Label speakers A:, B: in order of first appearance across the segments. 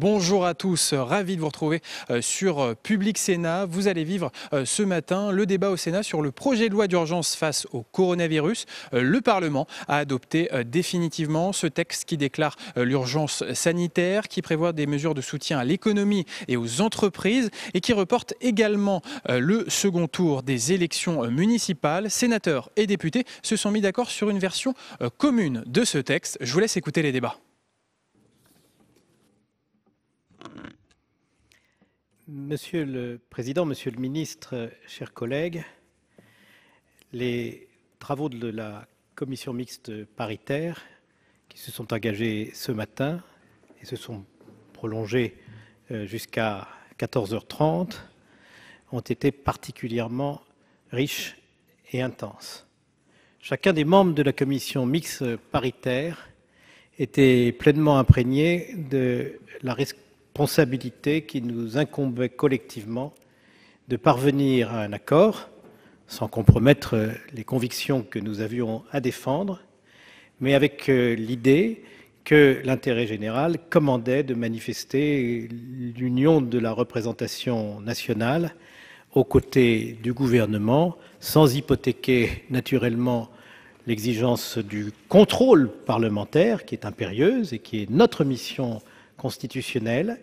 A: Bonjour à tous, ravi de vous retrouver sur Public Sénat. Vous allez vivre ce matin le débat au Sénat sur le projet de loi d'urgence face au coronavirus. Le Parlement a adopté définitivement ce texte qui déclare l'urgence sanitaire, qui prévoit des mesures de soutien à l'économie et aux entreprises et qui reporte également le second tour des élections municipales. Sénateurs et députés se sont mis d'accord sur une version commune de ce texte. Je vous laisse écouter les débats.
B: Monsieur le Président, Monsieur le Ministre, chers collègues, les travaux de la commission mixte paritaire qui se sont engagés ce matin et se sont prolongés jusqu'à 14h30 ont été particulièrement riches et intenses. Chacun des membres de la commission mixte paritaire était pleinement imprégné de la responsabilité qui nous incombait collectivement de parvenir à un accord, sans compromettre les convictions que nous avions à défendre, mais avec l'idée que l'intérêt général commandait de manifester l'union de la représentation nationale aux côtés du gouvernement, sans hypothéquer naturellement l'exigence du contrôle parlementaire, qui est impérieuse et qui est notre mission constitutionnelle,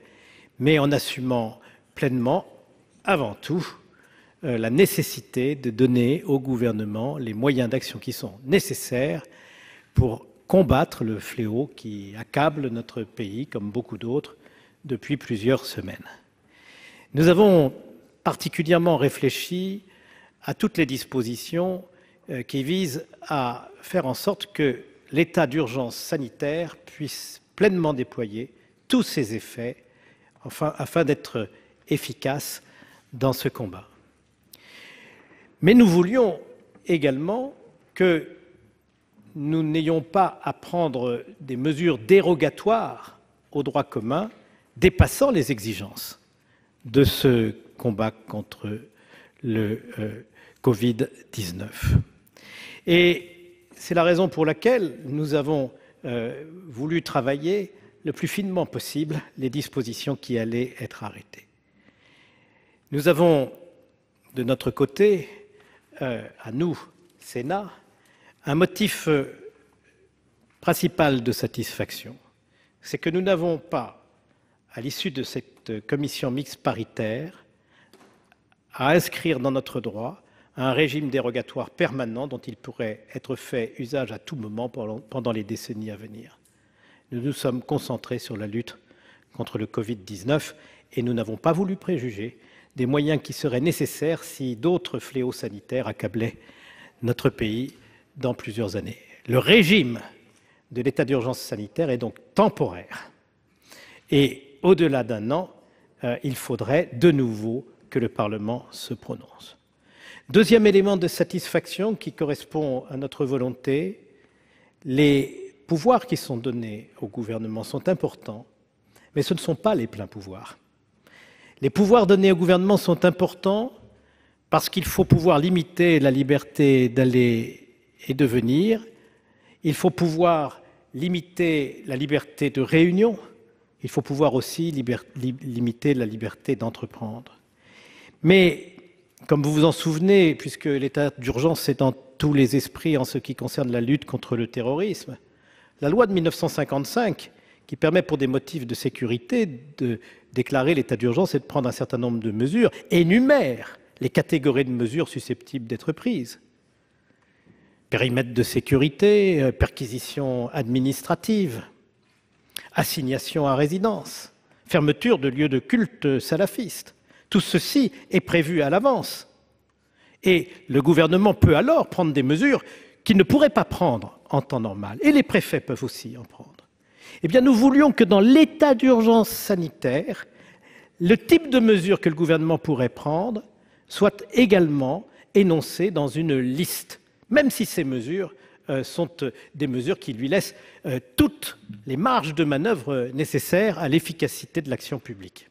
B: mais en assumant pleinement, avant tout, la nécessité de donner au gouvernement les moyens d'action qui sont nécessaires pour combattre le fléau qui accable notre pays, comme beaucoup d'autres, depuis plusieurs semaines. Nous avons particulièrement réfléchi à toutes les dispositions qui visent à faire en sorte que l'état d'urgence sanitaire puisse pleinement déployer tous ses effets afin d'être efficace dans ce combat. Mais nous voulions également que nous n'ayons pas à prendre des mesures dérogatoires au droit commun dépassant les exigences de ce combat contre le Covid-19. Et c'est la raison pour laquelle nous avons voulu travailler le plus finement possible les dispositions qui allaient être arrêtées. Nous avons, de notre côté, à nous, Sénat, un motif principal de satisfaction. C'est que nous n'avons pas, à l'issue de cette commission mixte paritaire, à inscrire dans notre droit un régime dérogatoire permanent dont il pourrait être fait usage à tout moment pendant les décennies à venir. Nous nous sommes concentrés sur la lutte contre le Covid-19 et nous n'avons pas voulu préjuger des moyens qui seraient nécessaires si d'autres fléaux sanitaires accablaient notre pays dans plusieurs années. Le régime de l'état d'urgence sanitaire est donc temporaire. Et au-delà d'un an, il faudrait de nouveau que le Parlement se prononce. Deuxième élément de satisfaction qui correspond à notre volonté, les pouvoirs qui sont donnés au gouvernement sont importants, mais ce ne sont pas les pleins pouvoirs. Les pouvoirs donnés au gouvernement sont importants parce qu'il faut pouvoir limiter la liberté d'aller et de venir, il faut pouvoir limiter la liberté de réunion, il faut pouvoir aussi limiter la liberté d'entreprendre. Mais, comme vous vous en souvenez, puisque l'état d'urgence est dans tous les esprits en ce qui concerne la lutte contre le terrorisme, la loi de 1955, qui permet pour des motifs de sécurité de déclarer l'état d'urgence et de prendre un certain nombre de mesures, énumère les catégories de mesures susceptibles d'être prises. Périmètre de sécurité, perquisition administrative, assignation à résidence, fermeture de lieux de culte salafistes. Tout ceci est prévu à l'avance. Et le gouvernement peut alors prendre des mesures qu'il ne pourrait pas prendre en temps normal. Et les préfets peuvent aussi en prendre. Eh bien, nous voulions que dans l'état d'urgence sanitaire, le type de mesures que le gouvernement pourrait prendre soit également énoncé dans une liste, même si ces mesures sont des mesures qui lui laissent toutes les marges de manœuvre nécessaires à l'efficacité de l'action publique.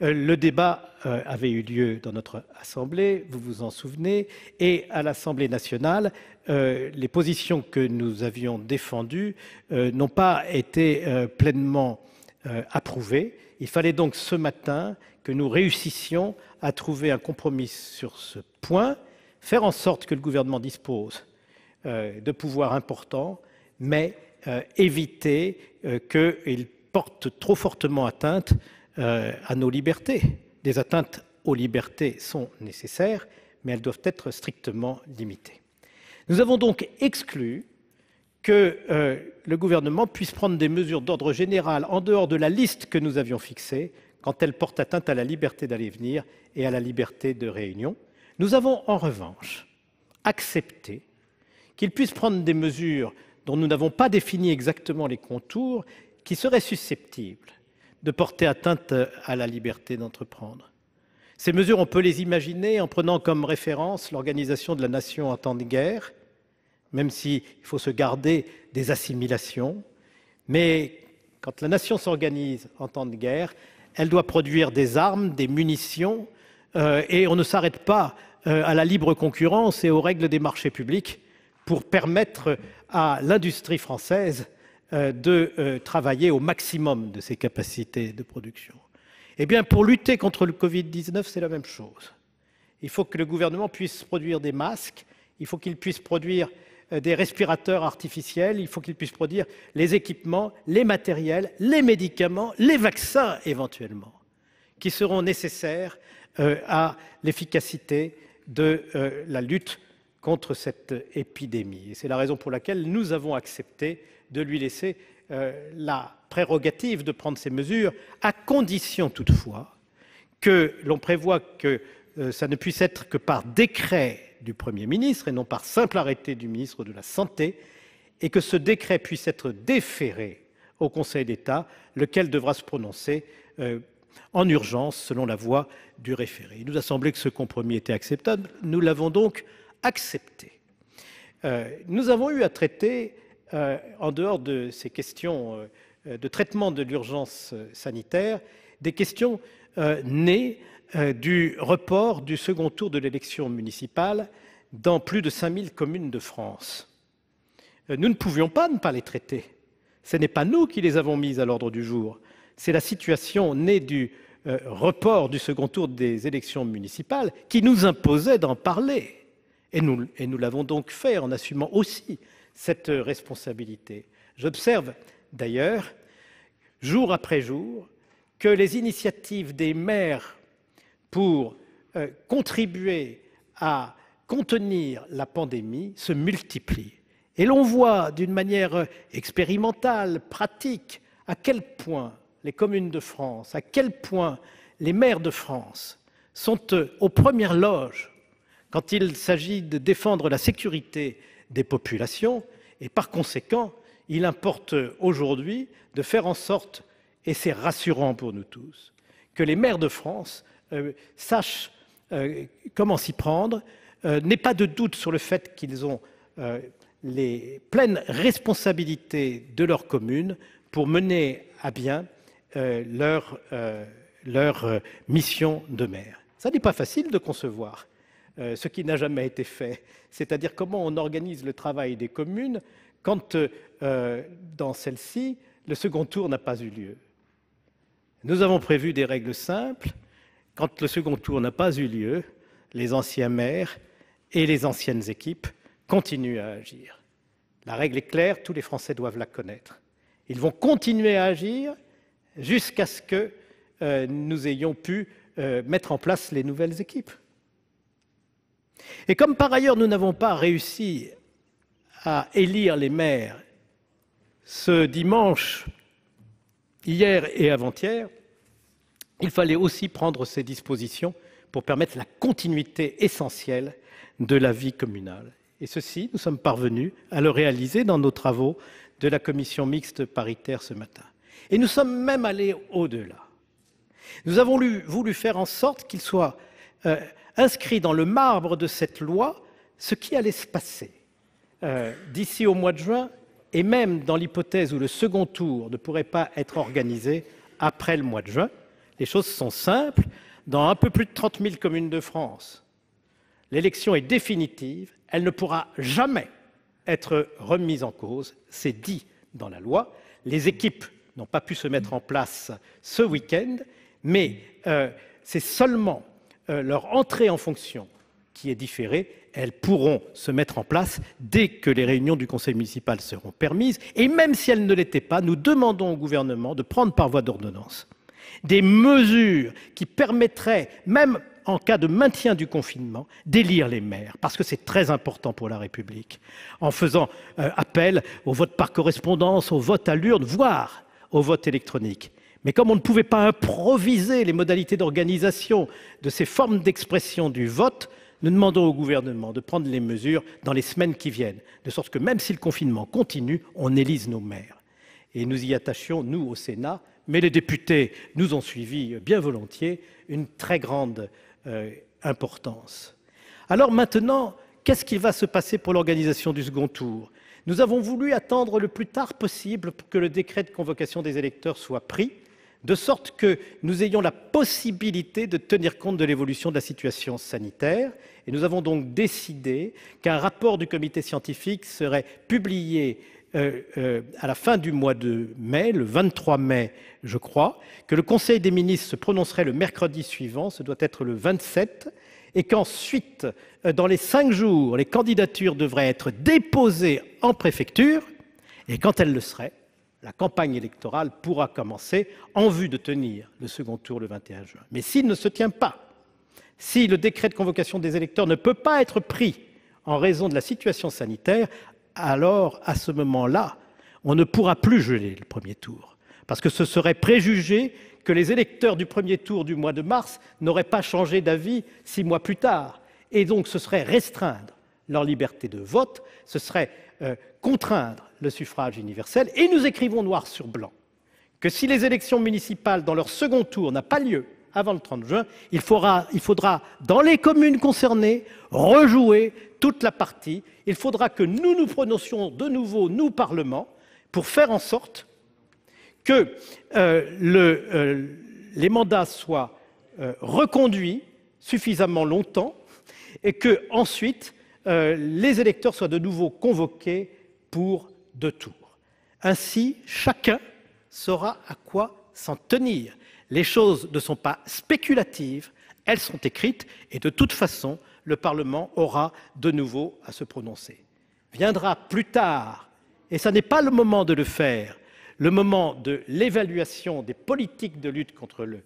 B: Le débat avait eu lieu dans notre Assemblée, vous vous en souvenez, et à l'Assemblée nationale, les positions que nous avions défendues n'ont pas été pleinement approuvé. Il fallait donc ce matin que nous réussissions à trouver un compromis sur ce point, faire en sorte que le gouvernement dispose de pouvoirs importants, mais éviter qu'il porte trop fortement atteinte à nos libertés. Des atteintes aux libertés sont nécessaires, mais elles doivent être strictement limitées. Nous avons donc exclu que le gouvernement puisse prendre des mesures d'ordre général en dehors de la liste que nous avions fixée quand elles portent atteinte à la liberté d'aller et venir et à la liberté de réunion. Nous avons en revanche accepté qu'il puisse prendre des mesures dont nous n'avons pas défini exactement les contours, qui seraient susceptibles de porter atteinte à la liberté d'entreprendre. Ces mesures, on peut les imaginer en prenant comme référence l'organisation de la nation en temps de guerre, même s'il faut se garder des assimilations. Mais quand la nation s'organise en temps de guerre, elle doit produire des armes, des munitions, et on ne s'arrête pas à la libre concurrence et aux règles des marchés publics pour permettre à l'industrie française de travailler au maximum de ses capacités de production. Eh bien, pour lutter contre le Covid-19, c'est la même chose. Il faut que le gouvernement puisse produire des masques, il faut qu'il puisse produire des respirateurs artificiels, il faut qu'il puisse produire les équipements, les matériels, les médicaments, les vaccins éventuellement, qui seront nécessaires à l'efficacité de la lutte contre cette épidémie. Et c'est la raison pour laquelle nous avons accepté de lui laisser la prérogative de prendre ces mesures, à condition toutefois que l'on prévoie que ça ne puisse être que par décret du Premier ministre et non par simple arrêté du ministre de la Santé, et que ce décret puisse être déféré au Conseil d'État, lequel devra se prononcer en urgence selon la voie du référé. Il nous a semblé que ce compromis était acceptable, nous l'avons donc accepté. Nous avons eu à traiter, en dehors de ces questions de traitement de l'urgence sanitaire, des questions nées du report du second tour de l'élection municipale dans plus de 5000 communes de France. Nous ne pouvions pas ne pas les traiter. Ce n'est pas nous qui les avons mises à l'ordre du jour. C'est la situation née du report du second tour des élections municipales qui nous imposait d'en parler. Et nous l'avons donc fait en assumant aussi cette responsabilité. J'observe d'ailleurs, jour après jour, que les initiatives des maires pour contribuer à contenir la pandémie se multiplient. Et l'on voit d'une manière expérimentale, pratique, à quel point les communes de France, à quel point les maires de France sont aux premières loges quand il s'agit de défendre la sécurité des populations. Et par conséquent, il importe aujourd'hui de faire en sorte, et c'est rassurant pour nous tous, que les maires de France sachent comment s'y prendre, n'aient pas de doute sur le fait qu'ils ont les pleines responsabilités de leur commune pour mener à bien leur mission de maire. Ça n'est pas facile de concevoir ce qui n'a jamais été fait, c'est-à-dire comment on organise le travail des communes quand, dans celle-ci, le second tour n'a pas eu lieu. Nous avons prévu des règles simples. Quand le second tour n'a pas eu lieu, les anciens maires et les anciennes équipes continuent à agir. La règle est claire, tous les Français doivent la connaître. Ils vont continuer à agir jusqu'à ce que nous ayons pu mettre en place les nouvelles équipes. Et comme par ailleurs nous n'avons pas réussi à élire les maires ce dimanche, hier et avant-hier, il fallait aussi prendre ces dispositions pour permettre la continuité essentielle de la vie communale. Et ceci, nous sommes parvenus à le réaliser dans nos travaux de la commission mixte paritaire ce matin. Et nous sommes même allés au-delà. Nous avons voulu faire en sorte qu'il soit inscrit dans le marbre de cette loi ce qui allait se passer d'ici au mois de juin, et même dans l'hypothèse où le second tour ne pourrait pas être organisé après le mois de juin. Les choses sont simples. Dans un peu plus de 30 000 communes de France, l'élection est définitive. Elle ne pourra jamais être remise en cause. C'est dit dans la loi. Les équipes n'ont pas pu se mettre en place ce week-end, mais c'est seulement leur entrée en fonction qui est différée. Elles pourront se mettre en place dès que les réunions du conseil municipal seront permises. Et même si elles ne l'étaient pas, nous demandons au gouvernement de prendre par voie d'ordonnance des mesures qui permettraient, même en cas de maintien du confinement, d'élire les maires, parce que c'est très important pour la République, en faisant appel au vote par correspondance, au vote à l'urne, voire au vote électronique. Mais comme on ne pouvait pas improviser les modalités d'organisation de ces formes d'expression du vote, nous demandons au gouvernement de prendre les mesures dans les semaines qui viennent, de sorte que même si le confinement continue, on élise nos maires. Et nous y attachions, nous, au Sénat, mais les députés nous ont suivis bien volontiers, une très grande importance. Alors maintenant, qu'est-ce qui va se passer pour l'organisation du second tour? Nous avons voulu attendre le plus tard possible pour que le décret de convocation des électeurs soit pris, de sorte que nous ayons la possibilité de tenir compte de l'évolution de la situation sanitaire. Et nous avons donc décidé qu'un rapport du comité scientifique serait publié à la fin du mois de mai, le 23 mai, je crois, que le Conseil des ministres se prononcerait le mercredi suivant, ce doit être le 27, et qu'ensuite, dans les 5 jours, les candidatures devraient être déposées en préfecture, et quand elles le seraient, la campagne électorale pourra commencer en vue de tenir le second tour le 21 juin. Mais s'il ne se tient pas, si le décret de convocation des électeurs ne peut pas être pris en raison de la situation sanitaire, alors, à ce moment-là, on ne pourra plus geler le premier tour. Parce que ce serait préjuger que les électeurs du premier tour du mois de mars n'auraient pas changé d'avis 6 mois plus tard. Et donc, ce serait restreindre leur liberté de vote, ce serait contraindre le suffrage universel. Et nous écrivons noir sur blanc que si les élections municipales dans leur second tour n'ont pas lieu avant le 30 juin, il faudra, dans les communes concernées, rejouer toute la partie. Il faudra que nous nous prononcions de nouveau, nous, Parlement, pour faire en sorte que les mandats soient reconduits suffisamment longtemps et que, ensuite, les électeurs soient de nouveau convoqués pour 2 tours. Ainsi, chacun saura à quoi s'en tenir. Les choses ne sont pas spéculatives, elles sont écrites, et de toute façon, le Parlement aura de nouveau à se prononcer. Viendra plus tard, et ce n'est pas le moment de le faire, le moment de l'évaluation des politiques de lutte contre le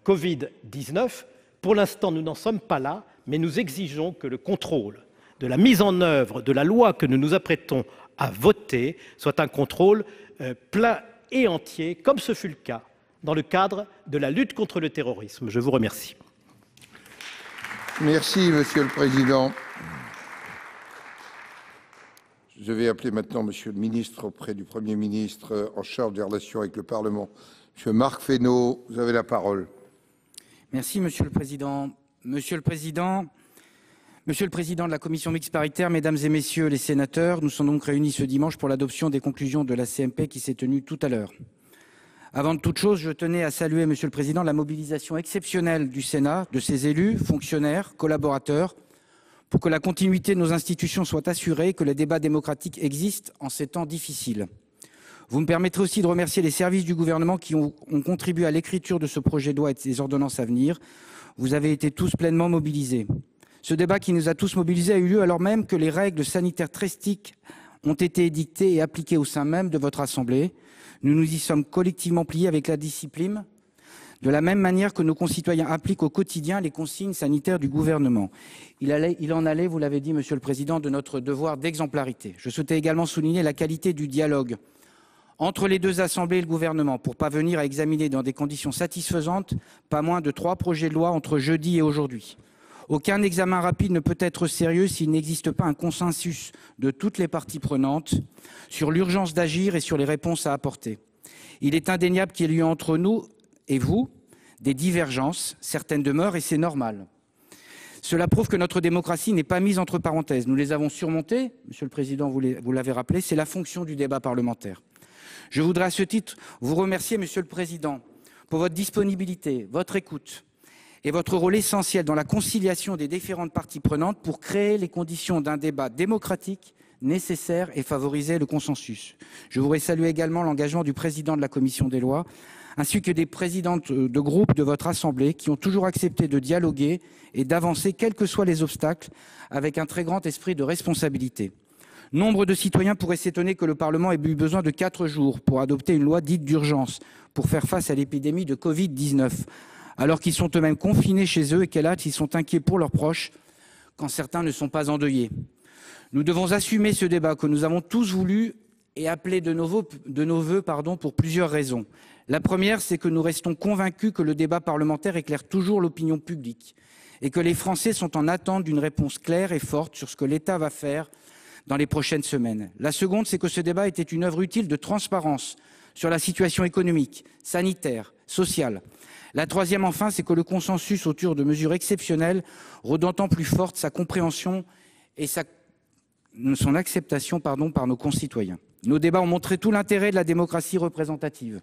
B: Covid-19. Pour l'instant, nous n'en sommes pas là, mais nous exigeons que le contrôle de la mise en œuvre de la loi que nous nous apprêtons à voter soit un contrôle plein et entier, comme ce fut le cas dans le cadre de la lutte contre le terrorisme. Je vous remercie.
C: Merci, Monsieur le Président. Je vais appeler maintenant Monsieur le Ministre auprès du Premier ministre en charge des relations avec le Parlement. Monsieur Marc Fesneau, vous avez la parole.
D: Merci, Monsieur le Président. Monsieur le Président de la Commission mixte paritaire, Mesdames et Messieurs les sénateurs, nous sommes donc réunis ce dimanche pour l'adoption des conclusions de la CMP qui s'est tenue tout à l'heure. Avant de toute chose, je tenais à saluer, Monsieur le Président, la mobilisation exceptionnelle du Sénat, de ses élus, fonctionnaires, collaborateurs, pour que la continuité de nos institutions soit assurée et que le débat démocratique existe en ces temps difficiles. Vous me permettrez aussi de remercier les services du gouvernement qui ont contribué à l'écriture de ce projet de loi et des ordonnances à venir. Vous avez été tous pleinement mobilisés. Ce débat qui nous a tous mobilisés a eu lieu alors même que les règles sanitaires très strictes ont été édictées et appliquées au sein même de votre Assemblée. Nous nous y sommes collectivement pliés avec la discipline, de la même manière que nos concitoyens appliquent au quotidien les consignes sanitaires du gouvernement. Il en allait, vous l'avez dit, Monsieur le Président, de notre devoir d'exemplarité. Je souhaitais également souligner la qualité du dialogue entre les 2 assemblées et le gouvernement pour parvenir à examiner dans des conditions satisfaisantes pas moins de 3 projets de loi entre jeudi et aujourd'hui. Aucun examen rapide ne peut être sérieux s'il n'existe pas un consensus de toutes les parties prenantes sur l'urgence d'agir et sur les réponses à apporter. Il est indéniable qu'il y a eu entre nous et vous des divergences, certaines demeurent et c'est normal. Cela prouve que notre démocratie n'est pas mise entre parenthèses. Nous les avons surmontées, Monsieur le Président, vous l'avez rappelé, c'est la fonction du débat parlementaire. Je voudrais à ce titre vous remercier, Monsieur le Président, pour votre disponibilité, votre écoute et votre rôle essentiel dans la conciliation des différentes parties prenantes pour créer les conditions d'un débat démocratique, nécessaire et favoriser le consensus. Je voudrais saluer également l'engagement du président de la commission des lois, ainsi que des présidentes de groupe de votre Assemblée qui ont toujours accepté de dialoguer et d'avancer, quels que soient les obstacles, avec un très grand esprit de responsabilité. Nombre de citoyens pourraient s'étonner que le Parlement ait eu besoin de 4 jours pour adopter une loi dite d'urgence pour faire face à l'épidémie de Covid-19, alors qu'ils sont eux-mêmes confinés chez eux et qu'hélas, ils sont inquiets pour leurs proches quand certains ne sont pas endeuillés. Nous devons assumer ce débat que nous avons tous voulu et appelé de nos voeux pour plusieurs raisons. La première, c'est que nous restons convaincus que le débat parlementaire éclaire toujours l'opinion publique et que les Français sont en attente d'une réponse claire et forte sur ce que l'État va faire dans les prochaines semaines. La seconde, c'est que ce débat était une œuvre utile de transparence sur la situation économique, sanitaire, sociale. La troisième, enfin, c'est que le consensus autour de mesures exceptionnelles rend d'autant plus forte sa compréhension et son acceptation par nos concitoyens. Nos débats ont montré tout l'intérêt de la démocratie représentative.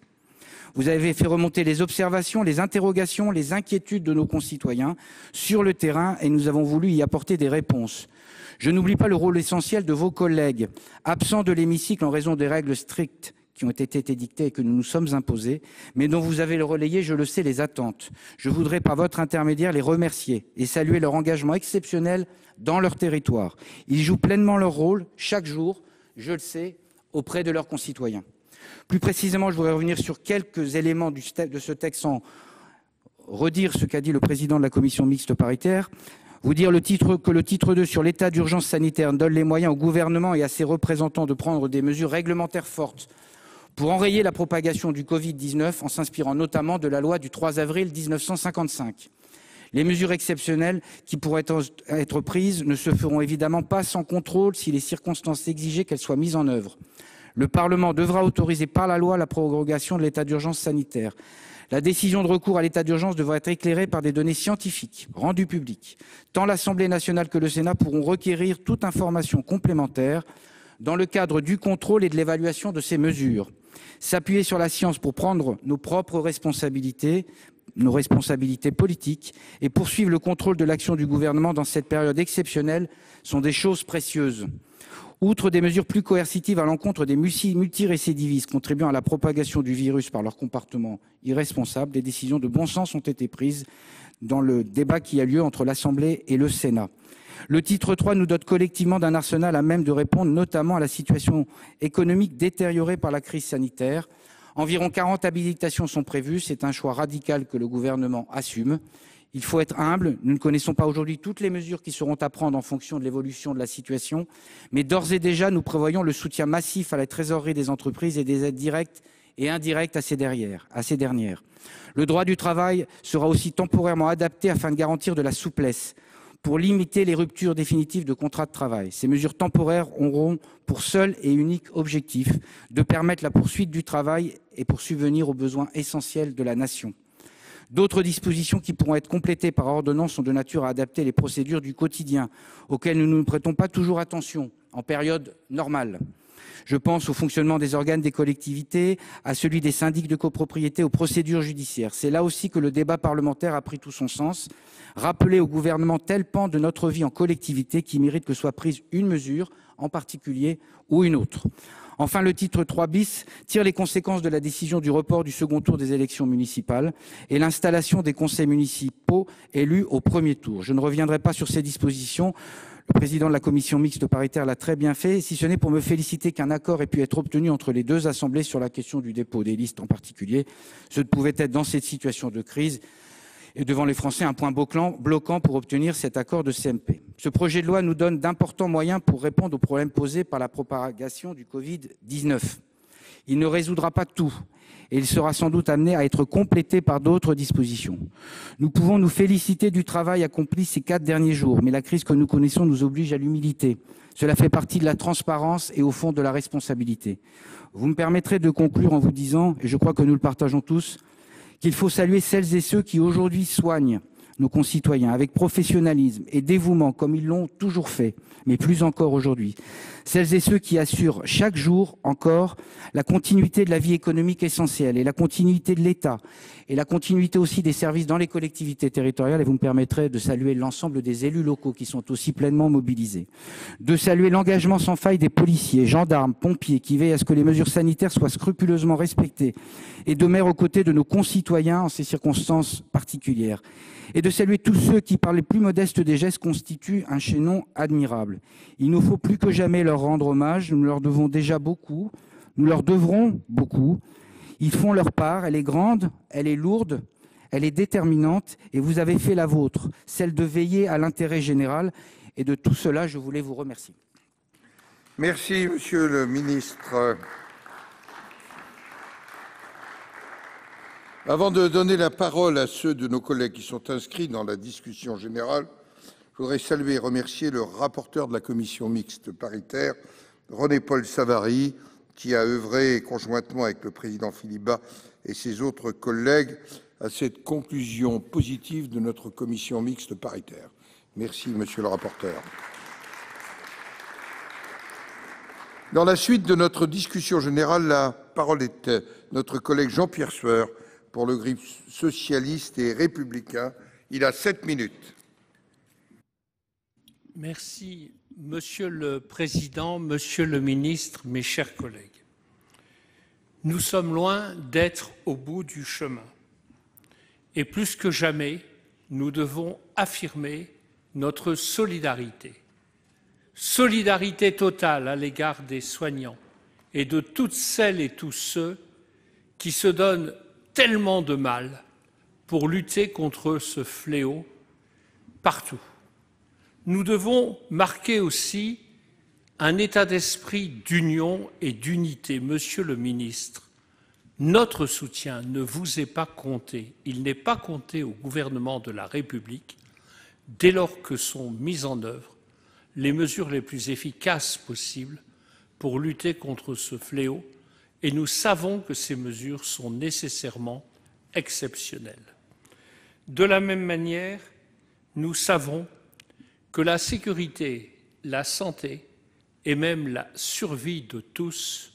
D: Vous avez fait remonter les observations, les interrogations, les inquiétudes de nos concitoyens sur le terrain et nous avons voulu y apporter des réponses. Je n'oublie pas le rôle essentiel de vos collègues, absents de l'hémicycle en raison des règles strictes qui ont été édictées et que nous nous sommes imposées, mais dont vous avez relayé, je le sais, les attentes. Je voudrais, par votre intermédiaire, les remercier et saluer leur engagement exceptionnel dans leur territoire. Ils jouent pleinement leur rôle, chaque jour, je le sais, auprès de leurs concitoyens. Plus précisément, je voudrais revenir sur quelques éléments de ce texte sans redire ce qu'a dit le président de la commission mixte paritaire. Vous dire que le titre 2 sur l'état d'urgence sanitaire donne les moyens au gouvernement et à ses représentants de prendre des mesures réglementaires fortes pour enrayer la propagation du Covid-19 en s'inspirant notamment de la loi du 3 avril 1955. Les mesures exceptionnelles qui pourraient être prises ne se feront évidemment pas sans contrôle si les circonstances exigeaient qu'elles soient mises en œuvre. Le Parlement devra autoriser par la loi la prorogation de l'état d'urgence sanitaire. La décision de recours à l'état d'urgence devra être éclairée par des données scientifiques rendues publiques. Tant l'Assemblée nationale que le Sénat pourront requérir toute information complémentaire dans le cadre du contrôle et de l'évaluation de ces mesures. S'appuyer sur la science pour prendre nos propres responsabilités politiques et poursuivre le contrôle de l'action du gouvernement dans cette période exceptionnelle sont des choses précieuses. Outre des mesures plus coercitives à l'encontre des multirécidivistes contribuant à la propagation du virus par leur comportement irresponsable, des décisions de bon sens ont été prises dans le débat qui a lieu entre l'Assemblée et le Sénat. Le titre 3 nous dote collectivement d'un arsenal à même de répondre notamment à la situation économique détériorée par la crise sanitaire. Environ 40 habilitations sont prévues, c'est un choix radical que le gouvernement assume. Il faut être humble, nous ne connaissons pas aujourd'hui toutes les mesures qui seront à prendre en fonction de l'évolution de la situation, mais d'ores et déjà nous prévoyons le soutien massif à la trésorerie des entreprises et des aides directes et indirectes à ces dernières. Le droit du travail sera aussi temporairement adapté afin de garantir de la souplesse pour limiter les ruptures définitives de contrats de travail. Ces mesures temporaires auront pour seul et unique objectif de permettre la poursuite du travail et pour subvenir aux besoins essentiels de la nation. D'autres dispositions qui pourront être complétées par ordonnance sont de nature à adapter les procédures du quotidien, auxquelles nous ne nous prêtons pas toujours attention en période normale. Je pense au fonctionnement des organes des collectivités, à celui des syndics de copropriété, aux procédures judiciaires. C'est là aussi que le débat parlementaire a pris tout son sens. Rappeler au gouvernement tel pan de notre vie en collectivité qui mérite que soit prise une mesure en particulier ou une autre. Enfin, le titre 3 bis tire les conséquences de la décision du report du second tour des élections municipales et l'installation des conseils municipaux élus au premier tour. Je ne reviendrai pas sur ces dispositions. Le président de la commission mixte paritaire l'a très bien fait, si ce n'est pour me féliciter qu'un accord ait pu être obtenu entre les deux assemblées sur la question du dépôt des listes en particulier. Ce pouvait être dans cette situation de crise et devant les Français un point bloquant pour obtenir cet accord de CMP. Ce projet de loi nous donne d'importants moyens pour répondre aux problèmes posés par la propagation du Covid-19. Il ne résoudra pas tout et il sera sans doute amené à être complété par d'autres dispositions. Nous pouvons nous féliciter du travail accompli ces 4 derniers jours, mais la crise que nous connaissons nous oblige à l'humilité. Cela fait partie de la transparence et au fond de la responsabilité. Vous me permettrez de conclure en vous disant, et je crois que nous le partageons tous, qu'il faut saluer celles et ceux qui aujourd'hui soignent nos concitoyens avec professionnalisme et dévouement comme ils l'ont toujours fait, mais plus encore aujourd'hui. celles et ceux qui assurent chaque jour encore la continuité de la vie économique essentielle et la continuité de l'État et la continuité aussi des services dans les collectivités territoriales. Et vous me permettrez de saluer l'ensemble des élus locaux qui sont aussi pleinement mobilisés, de saluer l'engagement sans faille des policiers, gendarmes, pompiers qui veillent à ce que les mesures sanitaires soient scrupuleusement respectées et de mettre aux côtés de nos concitoyens en ces circonstances particulières, et de saluer tous ceux qui, par les plus modestes des gestes, constituent un chaînon admirable. Il nous faut plus que jamais leur rendre hommage. Nous leur devons déjà beaucoup. Nous leur devrons beaucoup. Ils font leur part. Elle est grande, elle est lourde, elle est déterminante. Et vous avez fait la vôtre, celle de veiller à l'intérêt général. Et de tout cela, je voulais vous remercier.
C: Merci, Monsieur le ministre. Avant de donner la parole à ceux de nos collègues qui sont inscrits dans la discussion générale, je voudrais saluer et remercier le rapporteur de la commission mixte paritaire, René-Paul Savary, qui a œuvré conjointement avec le président Philippe Bas et ses autres collègues à cette conclusion positive de notre commission mixte paritaire. Merci, monsieur le rapporteur. Dans la suite de notre discussion générale, la parole est à notre collègue Jean-Pierre Sueur pour le groupe socialiste et républicain. Il a 7 minutes.
E: Merci, Monsieur le Président, Monsieur le Ministre, mes chers collègues. Nous sommes loin d'être au bout du chemin. Et plus que jamais, nous devons affirmer notre solidarité. Solidarité totale à l'égard des soignants et de toutes celles et tous ceux qui se donnent tellement de mal pour lutter contre ce fléau partout. Nous devons marquer aussi un état d'esprit d'union et d'unité. Monsieur le ministre, notre soutien ne vous est pas compté. Il n'est pas compté au gouvernement de la République dès lors que sont mises en œuvre les mesures les plus efficaces possibles pour lutter contre ce fléau. Et nous savons que ces mesures sont nécessairement exceptionnelles. De la même manière, nous savons que la sécurité, la santé et même la survie de tous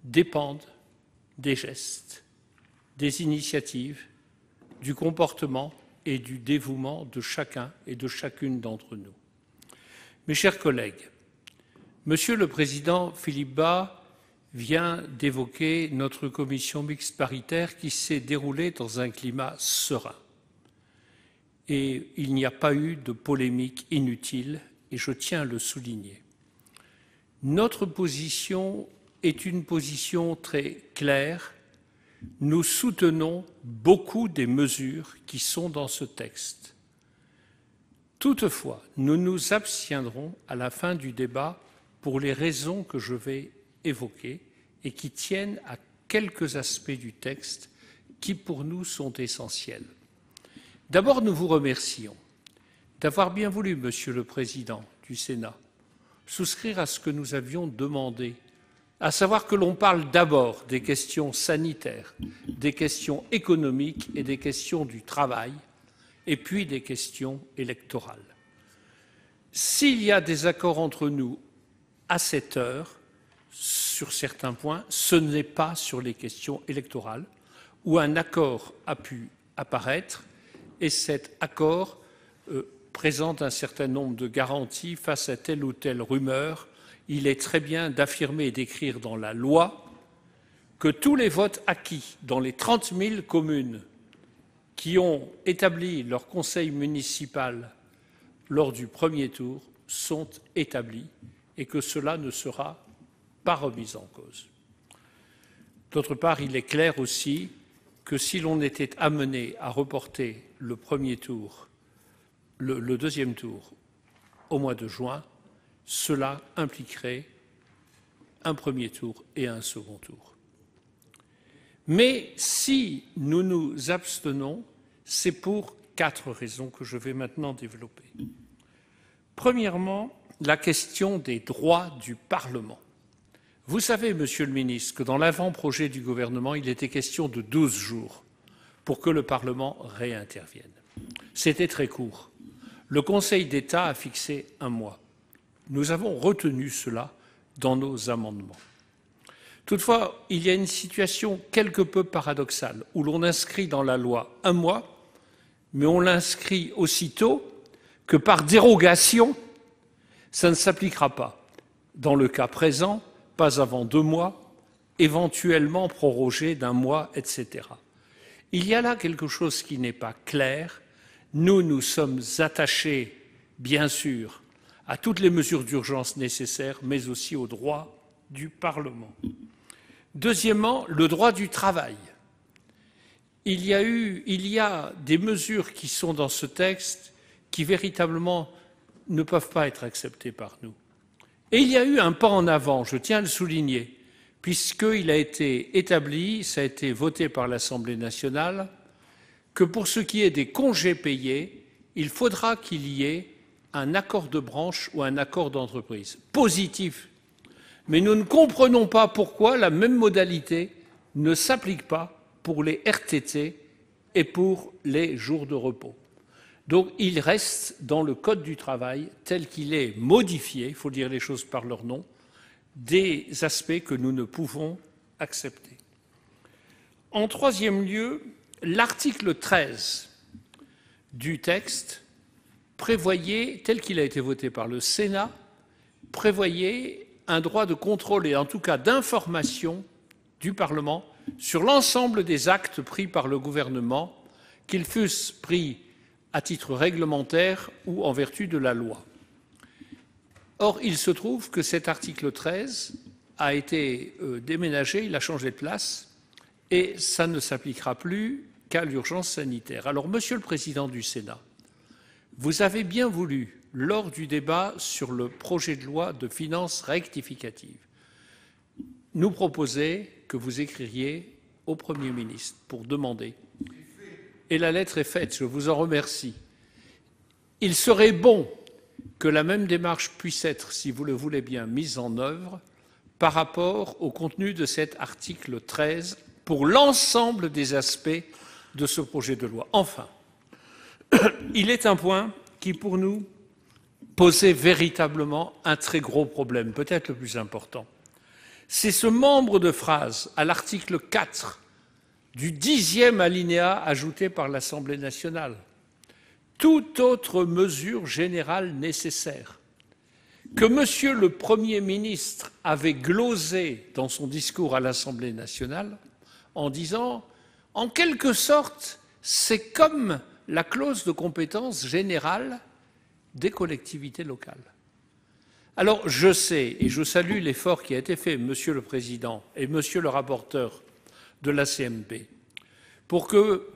E: dépendent des gestes, des initiatives, du comportement et du dévouement de chacun et de chacune d'entre nous. Mes chers collègues, Monsieur le Président Philippe Bas vient d'évoquer notre commission mixte paritaire qui s'est déroulée dans un climat serein. Et il n'y a pas eu de polémique inutile, et je tiens à le souligner. Notre position est une position très claire. Nous soutenons beaucoup des mesures qui sont dans ce texte. Toutefois, nous nous abstiendrons à la fin du débat pour les raisons que je vais évoqués et qui tiennent à quelques aspects du texte qui, pour nous, sont essentiels. D'abord, nous vous remercions d'avoir bien voulu, Monsieur le Président du Sénat, souscrire à ce que nous avions demandé, à savoir que l'on parle d'abord des questions sanitaires, des questions économiques et des questions du travail, et puis des questions électorales. S'il y a des accords entre nous à cette heure, sur certains points, ce n'est pas sur les questions électorales, où un accord a pu apparaître, et cet accord présente un certain nombre de garanties face à telle ou telle rumeur. Il est très bien d'affirmer et d'écrire dans la loi que tous les votes acquis dans les 30 000 communes qui ont établi leur conseil municipal lors du premier tour sont établis et que cela ne sera pas remis en cause. D'autre part, il est clair aussi que si l'on était amené à reporter le premier tour, le deuxième tour, au mois de juin, cela impliquerait un premier tour et un second tour. Mais si nous nous abstenons, c'est pour 4 raisons que je vais maintenant développer. Premièrement, la question des droits du Parlement. Vous savez, Monsieur le Ministre, que dans l'avant-projet du gouvernement, il était question de 12 jours pour que le Parlement réintervienne. C'était très court. Le Conseil d'État a fixé 1 mois. Nous avons retenu cela dans nos amendements. Toutefois, il y a une situation quelque peu paradoxale où l'on inscrit dans la loi un mois, mais on l'inscrit aussitôt que par dérogation, ça ne s'appliquera pas. Dans le cas présent, pas avant 2 mois, éventuellement prorogé d'1 mois, etc. Il y a là quelque chose qui n'est pas clair. Nous sommes attachés, bien sûr, à toutes les mesures d'urgence nécessaires, mais aussi au droit du Parlement. Deuxièmement, le droit du travail. Il y a des mesures qui sont dans ce texte qui véritablement ne peuvent pas être acceptées par nous. Et il y a eu un pas en avant, je tiens à le souligner, puisqu'il a été établi, ça a été voté par l'Assemblée nationale, que pour ce qui est des congés payés, il faudra qu'il y ait un accord de branche ou un accord d'entreprise. Positif. Mais nous ne comprenons pas pourquoi la même modalité ne s'applique pas pour les RTT et pour les jours de repos. Donc il reste dans le Code du travail tel qu'il est modifié, il faut dire les choses par leur nom, des aspects que nous ne pouvons accepter. En troisième lieu, l'article 13 du texte prévoyait, tel qu'il a été voté par le Sénat, prévoyait un droit de contrôle et en tout cas d'information du Parlement sur l'ensemble des actes pris par le gouvernement, qu'ils fussent pris à titre réglementaire ou en vertu de la loi. Or, il se trouve que cet article 13 a été déménagé, il a changé de place, et ça ne s'appliquera plus qu'à l'urgence sanitaire. Alors, Monsieur le Président du Sénat, vous avez bien voulu, lors du débat sur le projet de loi de finances rectificative, nous proposer que vous écririez au Premier ministre pour demander, et la lettre est faite, je vous en remercie, il serait bon que la même démarche puisse être, si vous le voulez bien, mise en œuvre par rapport au contenu de cet article 13 pour l'ensemble des aspects de ce projet de loi. Enfin, il est un point qui, pour nous, posait véritablement un très gros problème, peut-être le plus important. C'est ce membre de phrase à l'article 4 du 10e alinéa ajouté par l'Assemblée nationale. Toute autre mesure générale nécessaire que Monsieur le Premier ministre avait glosé dans son discours à l'Assemblée nationale en disant, en quelque sorte, c'est comme la clause de compétence générale des collectivités locales. Alors, je sais, et je salue l'effort qui a été fait, Monsieur le Président et Monsieur le rapporteur de la CMP, pour que,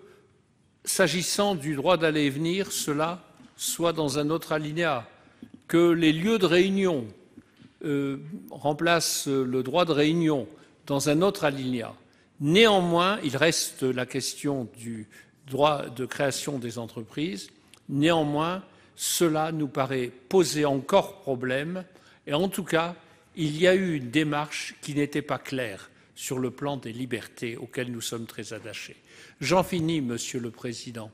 E: s'agissant du droit d'aller et venir, cela soit dans un autre alinéa, que les lieux de réunion remplacent le droit de réunion dans un autre alinéa. Néanmoins, il reste la question du droit de création des entreprises. Néanmoins, cela nous paraît poser encore problème. Et en tout cas, il y a eu une démarche qui n'était pas claire sur le plan des libertés auxquelles nous sommes très attachés. J'en finis, Monsieur le Président.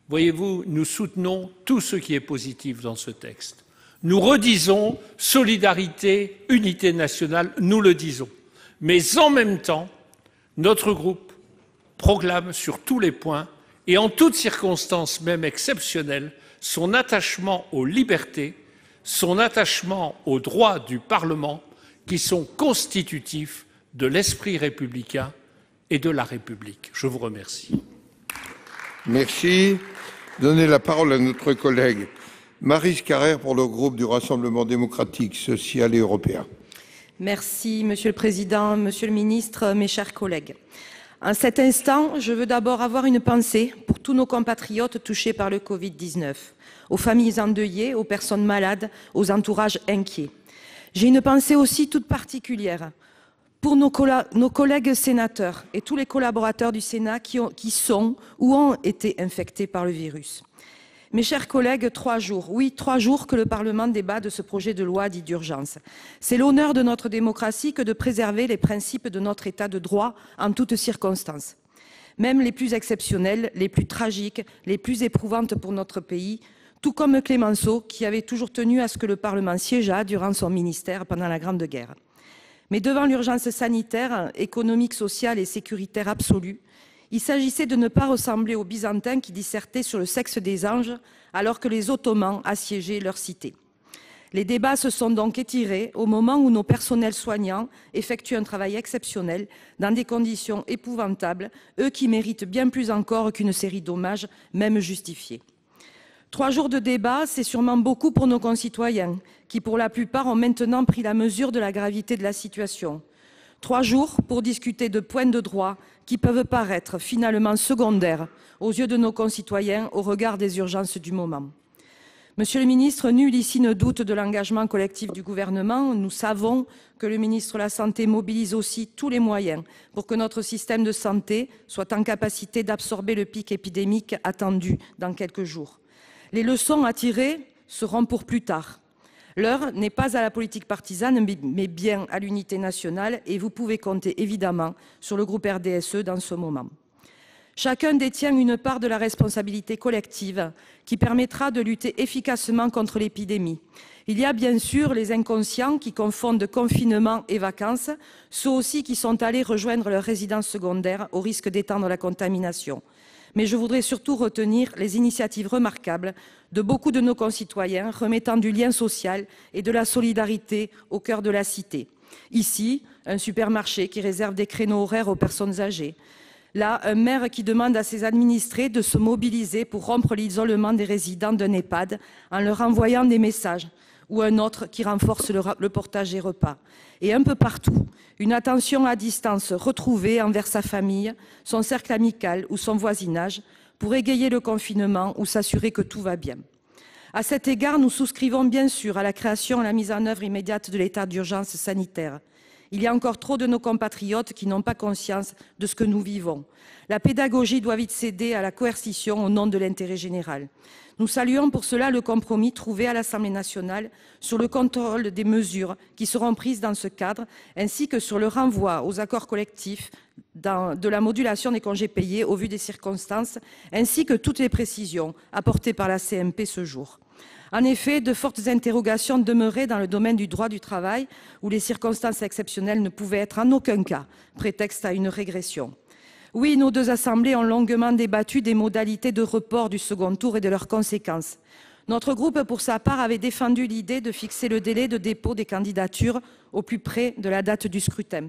E: Voyez-vous, nous soutenons tout ce qui est positif dans ce texte. Nous redisons solidarité, unité nationale, nous le disons. Mais en même temps, notre groupe proclame sur tous les points et en toutes circonstances, même exceptionnelles, son attachement aux libertés, son attachement aux droits du Parlement qui sont constitutifs de l'esprit républicain et de la République. Je vous remercie.
C: Merci. Donnez la parole à notre collègue Maryse Carrère pour le groupe du Rassemblement démocratique, social et européen.
F: Merci, Monsieur le Président, Monsieur le Ministre, mes chers collègues. En cet instant, je veux d'abord avoir une pensée pour tous nos compatriotes touchés par le Covid-19, aux familles endeuillées, aux personnes malades, aux entourages inquiets. J'ai une pensée aussi toute particulière pour nos collègues sénateurs et tous les collaborateurs du Sénat qui sont ou ont été infectés par le virus. Mes chers collègues, 3 jours, oui, 3 jours que le Parlement débat de ce projet de loi dit d'urgence. C'est l'honneur de notre démocratie que de préserver les principes de notre État de droit en toutes circonstances. Même les plus exceptionnelles, les plus tragiques, les plus éprouvantes pour notre pays, tout comme Clémenceau, qui avait toujours tenu à ce que le Parlement siégeât durant son ministère pendant la Grande Guerre. Mais devant l'urgence sanitaire, économique, sociale et sécuritaire absolue, il s'agissait de ne pas ressembler aux Byzantins qui dissertaient sur le sexe des anges alors que les Ottomans assiégeaient leur cité. Les débats se sont donc étirés au moment où nos personnels soignants effectuent un travail exceptionnel dans des conditions épouvantables, eux qui méritent bien plus encore qu'une série d'hommages, même justifiés. 3 jours de débat, c'est sûrement beaucoup pour nos concitoyens, qui pour la plupart ont maintenant pris la mesure de la gravité de la situation. 3 jours pour discuter de points de droit qui peuvent paraître finalement secondaires aux yeux de nos concitoyens au regard des urgences du moment. Monsieur le ministre, nul ici ne doute de l'engagement collectif du gouvernement. Nous savons que le ministre de la Santé mobilise aussi tous les moyens pour que notre système de santé soit en capacité d'absorber le pic épidémique attendu dans quelques jours. Les leçons à tirer seront pour plus tard. L'heure n'est pas à la politique partisane, mais bien à l'unité nationale, et vous pouvez compter évidemment sur le groupe RDSE dans ce moment. Chacun détient une part de la responsabilité collective qui permettra de lutter efficacement contre l'épidémie. Il y a bien sûr les inconscients qui confondent confinement et vacances, ceux aussi qui sont allés rejoindre leur résidence secondaire au risque d'étendre la contamination. Mais je voudrais surtout retenir les initiatives remarquables de beaucoup de nos concitoyens remettant du lien social et de la solidarité au cœur de la cité. Ici, un supermarché qui réserve des créneaux horaires aux personnes âgées. Là, un maire qui demande à ses administrés de se mobiliser pour rompre l'isolement des résidents d'un EHPAD en leur envoyant des messages, ou un autre qui renforce le portage des repas. Et un peu partout, une attention à distance retrouvée envers sa famille, son cercle amical ou son voisinage pour égayer le confinement ou s'assurer que tout va bien. À cet égard, nous souscrivons bien sûr à la création et à la mise en œuvre immédiate de l'état d'urgence sanitaire. Il y a encore trop de nos compatriotes qui n'ont pas conscience de ce que nous vivons. La pédagogie doit vite céder à la coercition au nom de l'intérêt général. Nous saluons pour cela le compromis trouvé à l'Assemblée nationale sur le contrôle des mesures qui seront prises dans ce cadre, ainsi que sur le renvoi aux accords collectifs de la modulation des congés payés au vu des circonstances, ainsi que toutes les précisions apportées par la CMP ce jour. En effet, de fortes interrogations demeuraient dans le domaine du droit du travail, où les circonstances exceptionnelles ne pouvaient être en aucun cas prétexte à une régression. Oui, nos 2 assemblées ont longuement débattu des modalités de report du second tour et de leurs conséquences. Notre groupe, pour sa part, avait défendu l'idée de fixer le délai de dépôt des candidatures au plus près de la date du scrutin.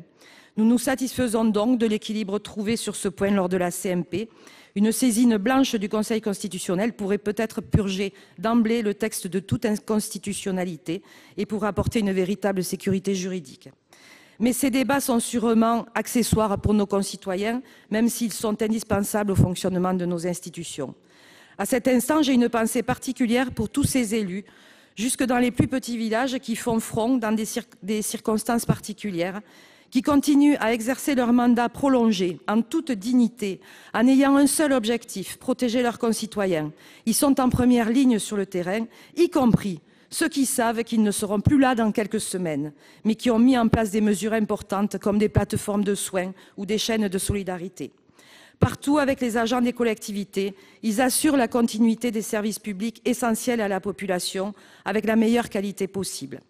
F: Nous nous satisfaisons donc de l'équilibre trouvé sur ce point lors de la CMP. Une saisine blanche du Conseil constitutionnel pourrait peut-être purger d'emblée le texte de toute inconstitutionnalité et pourrait apporter une véritable sécurité juridique. Mais ces débats sont sûrement accessoires pour nos concitoyens, même s'ils sont indispensables au fonctionnement de nos institutions. À cet instant, j'ai une pensée particulière pour tous ces élus, jusque dans les plus petits villages qui font front dans des circonstances particulières, qui continuent à exercer leur mandat prolongé en toute dignité, en ayant un seul objectif, protéger leurs concitoyens. Ils sont en première ligne sur le terrain, y compris ceux qui savent qu'ils ne seront plus là dans quelques semaines, mais qui ont mis en place des mesures importantes comme des plateformes de soins ou des chaînes de solidarité. Partout, avec les agents des collectivités, ils assurent la continuité des services publics essentiels à la population avec la meilleure qualité possible.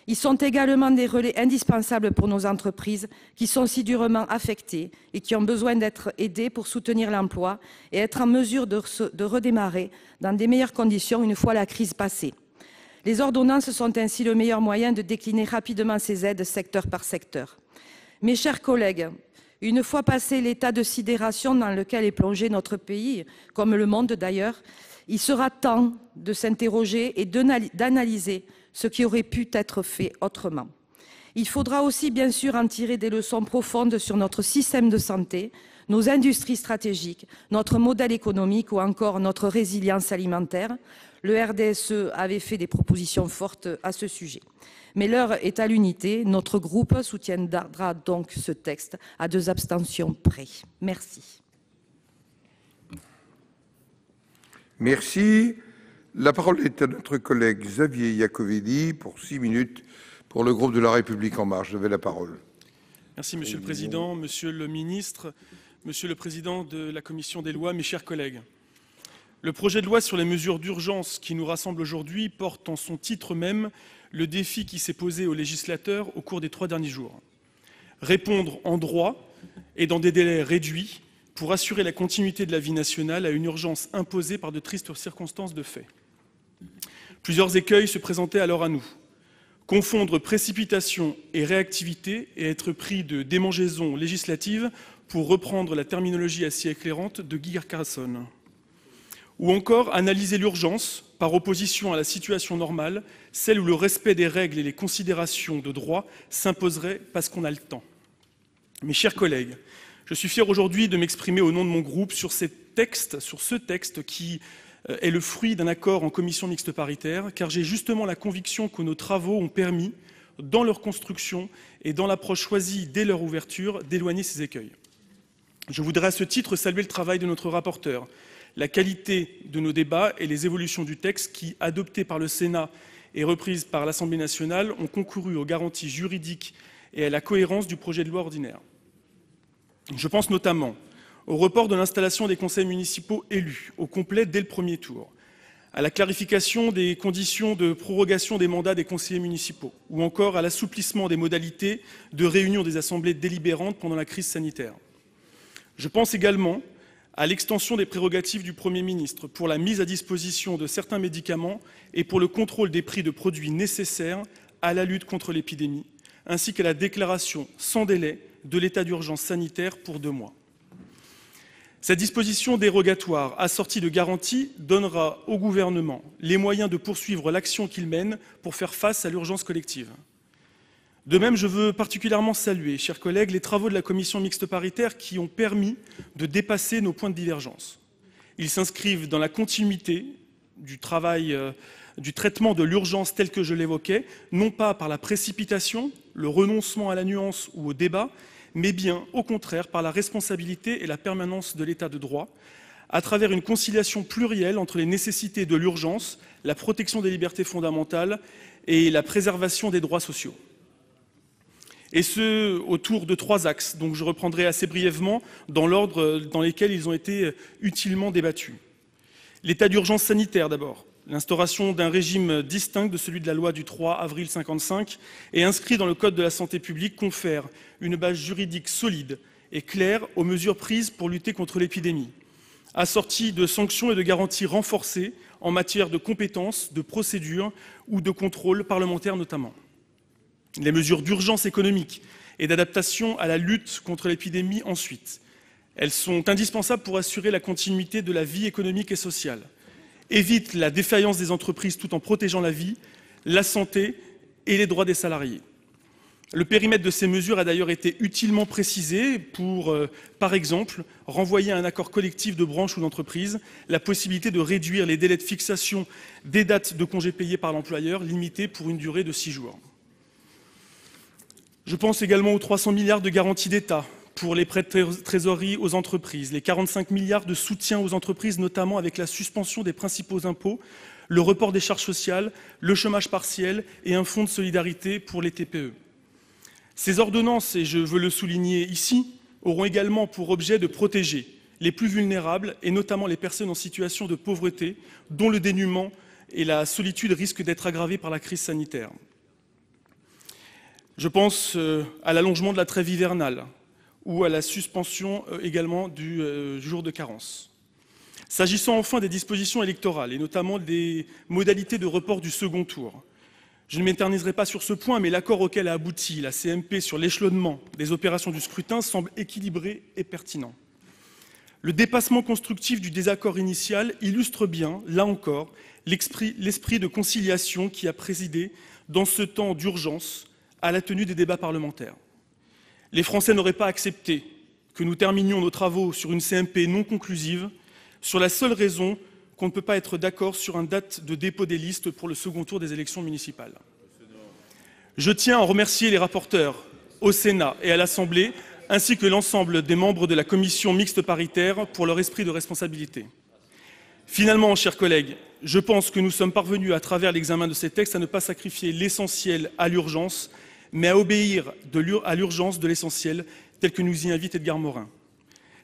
F: Ils sont également des relais indispensables pour nos entreprises qui sont si durement affectées et qui ont besoin d'être aidées pour soutenir l'emploi et être en mesure de redémarrer dans des meilleures conditions une fois la crise passée. Les ordonnances sont ainsi le meilleur moyen de décliner rapidement ces aides secteur par secteur. Mes chers collègues, une fois passé l'état de sidération dans lequel est plongé notre pays, comme le monde d'ailleurs, il sera temps de s'interroger et d'analyser ce qui aurait pu être fait autrement. Il faudra aussi bien sûr en tirer des leçons profondes sur notre système de santé, nos industries stratégiques, notre modèle économique ou encore notre résilience alimentaire. Le RDSE avait fait des propositions fortes à ce sujet. Mais l'heure est à l'unité. Notre groupe soutiendra donc ce texte à 2 abstentions près. Merci.
C: Merci. La parole est à notre collègue Xavier Iacovelli pour 6 minutes pour le groupe de La République En Marche. Vous avez la parole.
G: Merci Monsieur le Président, Monsieur le Ministre, Monsieur le Président de la Commission des Lois, mes chers collègues. Le projet de loi sur les mesures d'urgence qui nous rassemble aujourd'hui porte en son titre même le défi qui s'est posé aux législateurs au cours des 3 derniers jours. Répondre en droit et dans des délais réduits pour assurer la continuité de la vie nationale à une urgence imposée par de tristes circonstances de fait. Plusieurs écueils se présentaient alors à nous. Confondre précipitation et réactivité et être pris de démangeaison législative, pour reprendre la terminologie assez éclairante de Guy Carcassonne. Ou encore analyser l'urgence par opposition à la situation normale, celle où le respect des règles et les considérations de droit s'imposeraient parce qu'on a le temps. Mes chers collègues, je suis fier aujourd'hui de m'exprimer au nom de mon groupe sur ce texte qui est le fruit d'un accord en commission mixte paritaire, car j'ai justement la conviction que nos travaux ont permis, dans leur construction et dans l'approche choisie dès leur ouverture, d'éloigner ces écueils. Je voudrais à ce titre saluer le travail de notre rapporteur, la qualité de nos débats et les évolutions du texte qui, adoptées par le Sénat et reprises par l'Assemblée nationale, ont concouru aux garanties juridiques et à la cohérence du projet de loi ordinaire. Je pense notamment au report de l'installation des conseils municipaux élus, au complet dès le premier tour, à la clarification des conditions de prorogation des mandats des conseillers municipaux, ou encore à l'assouplissement des modalités de réunion des assemblées délibérantes pendant la crise sanitaire. Je pense également à l'extension des prérogatives du Premier ministre pour la mise à disposition de certains médicaments et pour le contrôle des prix de produits nécessaires à la lutte contre l'épidémie, ainsi qu'à la déclaration sans délai de l'état d'urgence sanitaire pour 2 mois. Cette disposition dérogatoire assortie de garanties donnera au gouvernement les moyens de poursuivre l'action qu'il mène pour faire face à l'urgence collective. De même, je veux particulièrement saluer, chers collègues, les travaux de la commission mixte paritaire qui ont permis de dépasser nos points de divergence. Ils s'inscrivent dans la continuité du travail, du traitement de l'urgence tel que je l'évoquais, non pas par la précipitation, le renoncement à la nuance ou au débat, mais bien, au contraire, par la responsabilité et la permanence de l'état de droit, à travers une conciliation plurielle entre les nécessités de l'urgence, la protection des libertés fondamentales et la préservation des droits sociaux. Et ce, autour de 3 axes, donc je reprendrai assez brièvement dans l'ordre dans lesquels ils ont été utilement débattus. L'état d'urgence sanitaire d'abord. L'instauration d'un régime distinct de celui de la loi du 3 avril 1955 et inscrit dans le Code de la santé publique confère une base juridique solide et claire aux mesures prises pour lutter contre l'épidémie, assortie de sanctions et de garanties renforcées en matière de compétences, de procédures ou de contrôle parlementaire notamment. Les mesures d'urgence économique et d'adaptation à la lutte contre l'épidémie ensuite. Elles sont indispensables pour assurer la continuité de la vie économique et sociale, évitent la défaillance des entreprises tout en protégeant la vie, la santé et les droits des salariés. Le périmètre de ces mesures a d'ailleurs été utilement précisé pour, par exemple, renvoyer à un accord collectif de branche ou d'entreprise la possibilité de réduire les délais de fixation des dates de congés payés par l'employeur, limités pour une durée de 6 jours. Je pense également aux 300 milliards de garanties d'État pour les prêts de trésorerie aux entreprises, les 45 milliards de soutien aux entreprises, notamment avec la suspension des principaux impôts, le report des charges sociales, le chômage partiel et un fonds de solidarité pour les TPE. Ces ordonnances, et je veux le souligner ici, auront également pour objet de protéger les plus vulnérables, et notamment les personnes en situation de pauvreté, dont le dénuement et la solitude risquent d'être aggravés par la crise sanitaire. Je pense à l'allongement de la trêve hivernale ou à la suspension également du jour de carence. S'agissant enfin des dispositions électorales, et notamment des modalités de report du second tour, je ne m'éterniserai pas sur ce point, mais l'accord auquel a abouti la CMP sur l'échelonnement des opérations du scrutin semble équilibré et pertinent. Le dépassement constructif du désaccord initial illustre bien, là encore, l'esprit de conciliation qui a présidé dans ce temps d'urgence à la tenue des débats parlementaires. Les Français n'auraient pas accepté que nous terminions nos travaux sur une CMP non conclusive, sur la seule raison qu'on ne peut pas être d'accord sur une date de dépôt des listes pour le second tour des élections municipales. Je tiens à remercier les rapporteurs au Sénat et à l'Assemblée, ainsi que l'ensemble des membres de la commission mixte paritaire pour leur esprit de responsabilité. Finalement, chers collègues, je pense que nous sommes parvenus, à travers l'examen de ces textes, à ne pas sacrifier l'essentiel à l'urgence, mais à obéir à l'urgence de l'essentiel, tel que nous y invite Edgar Morin.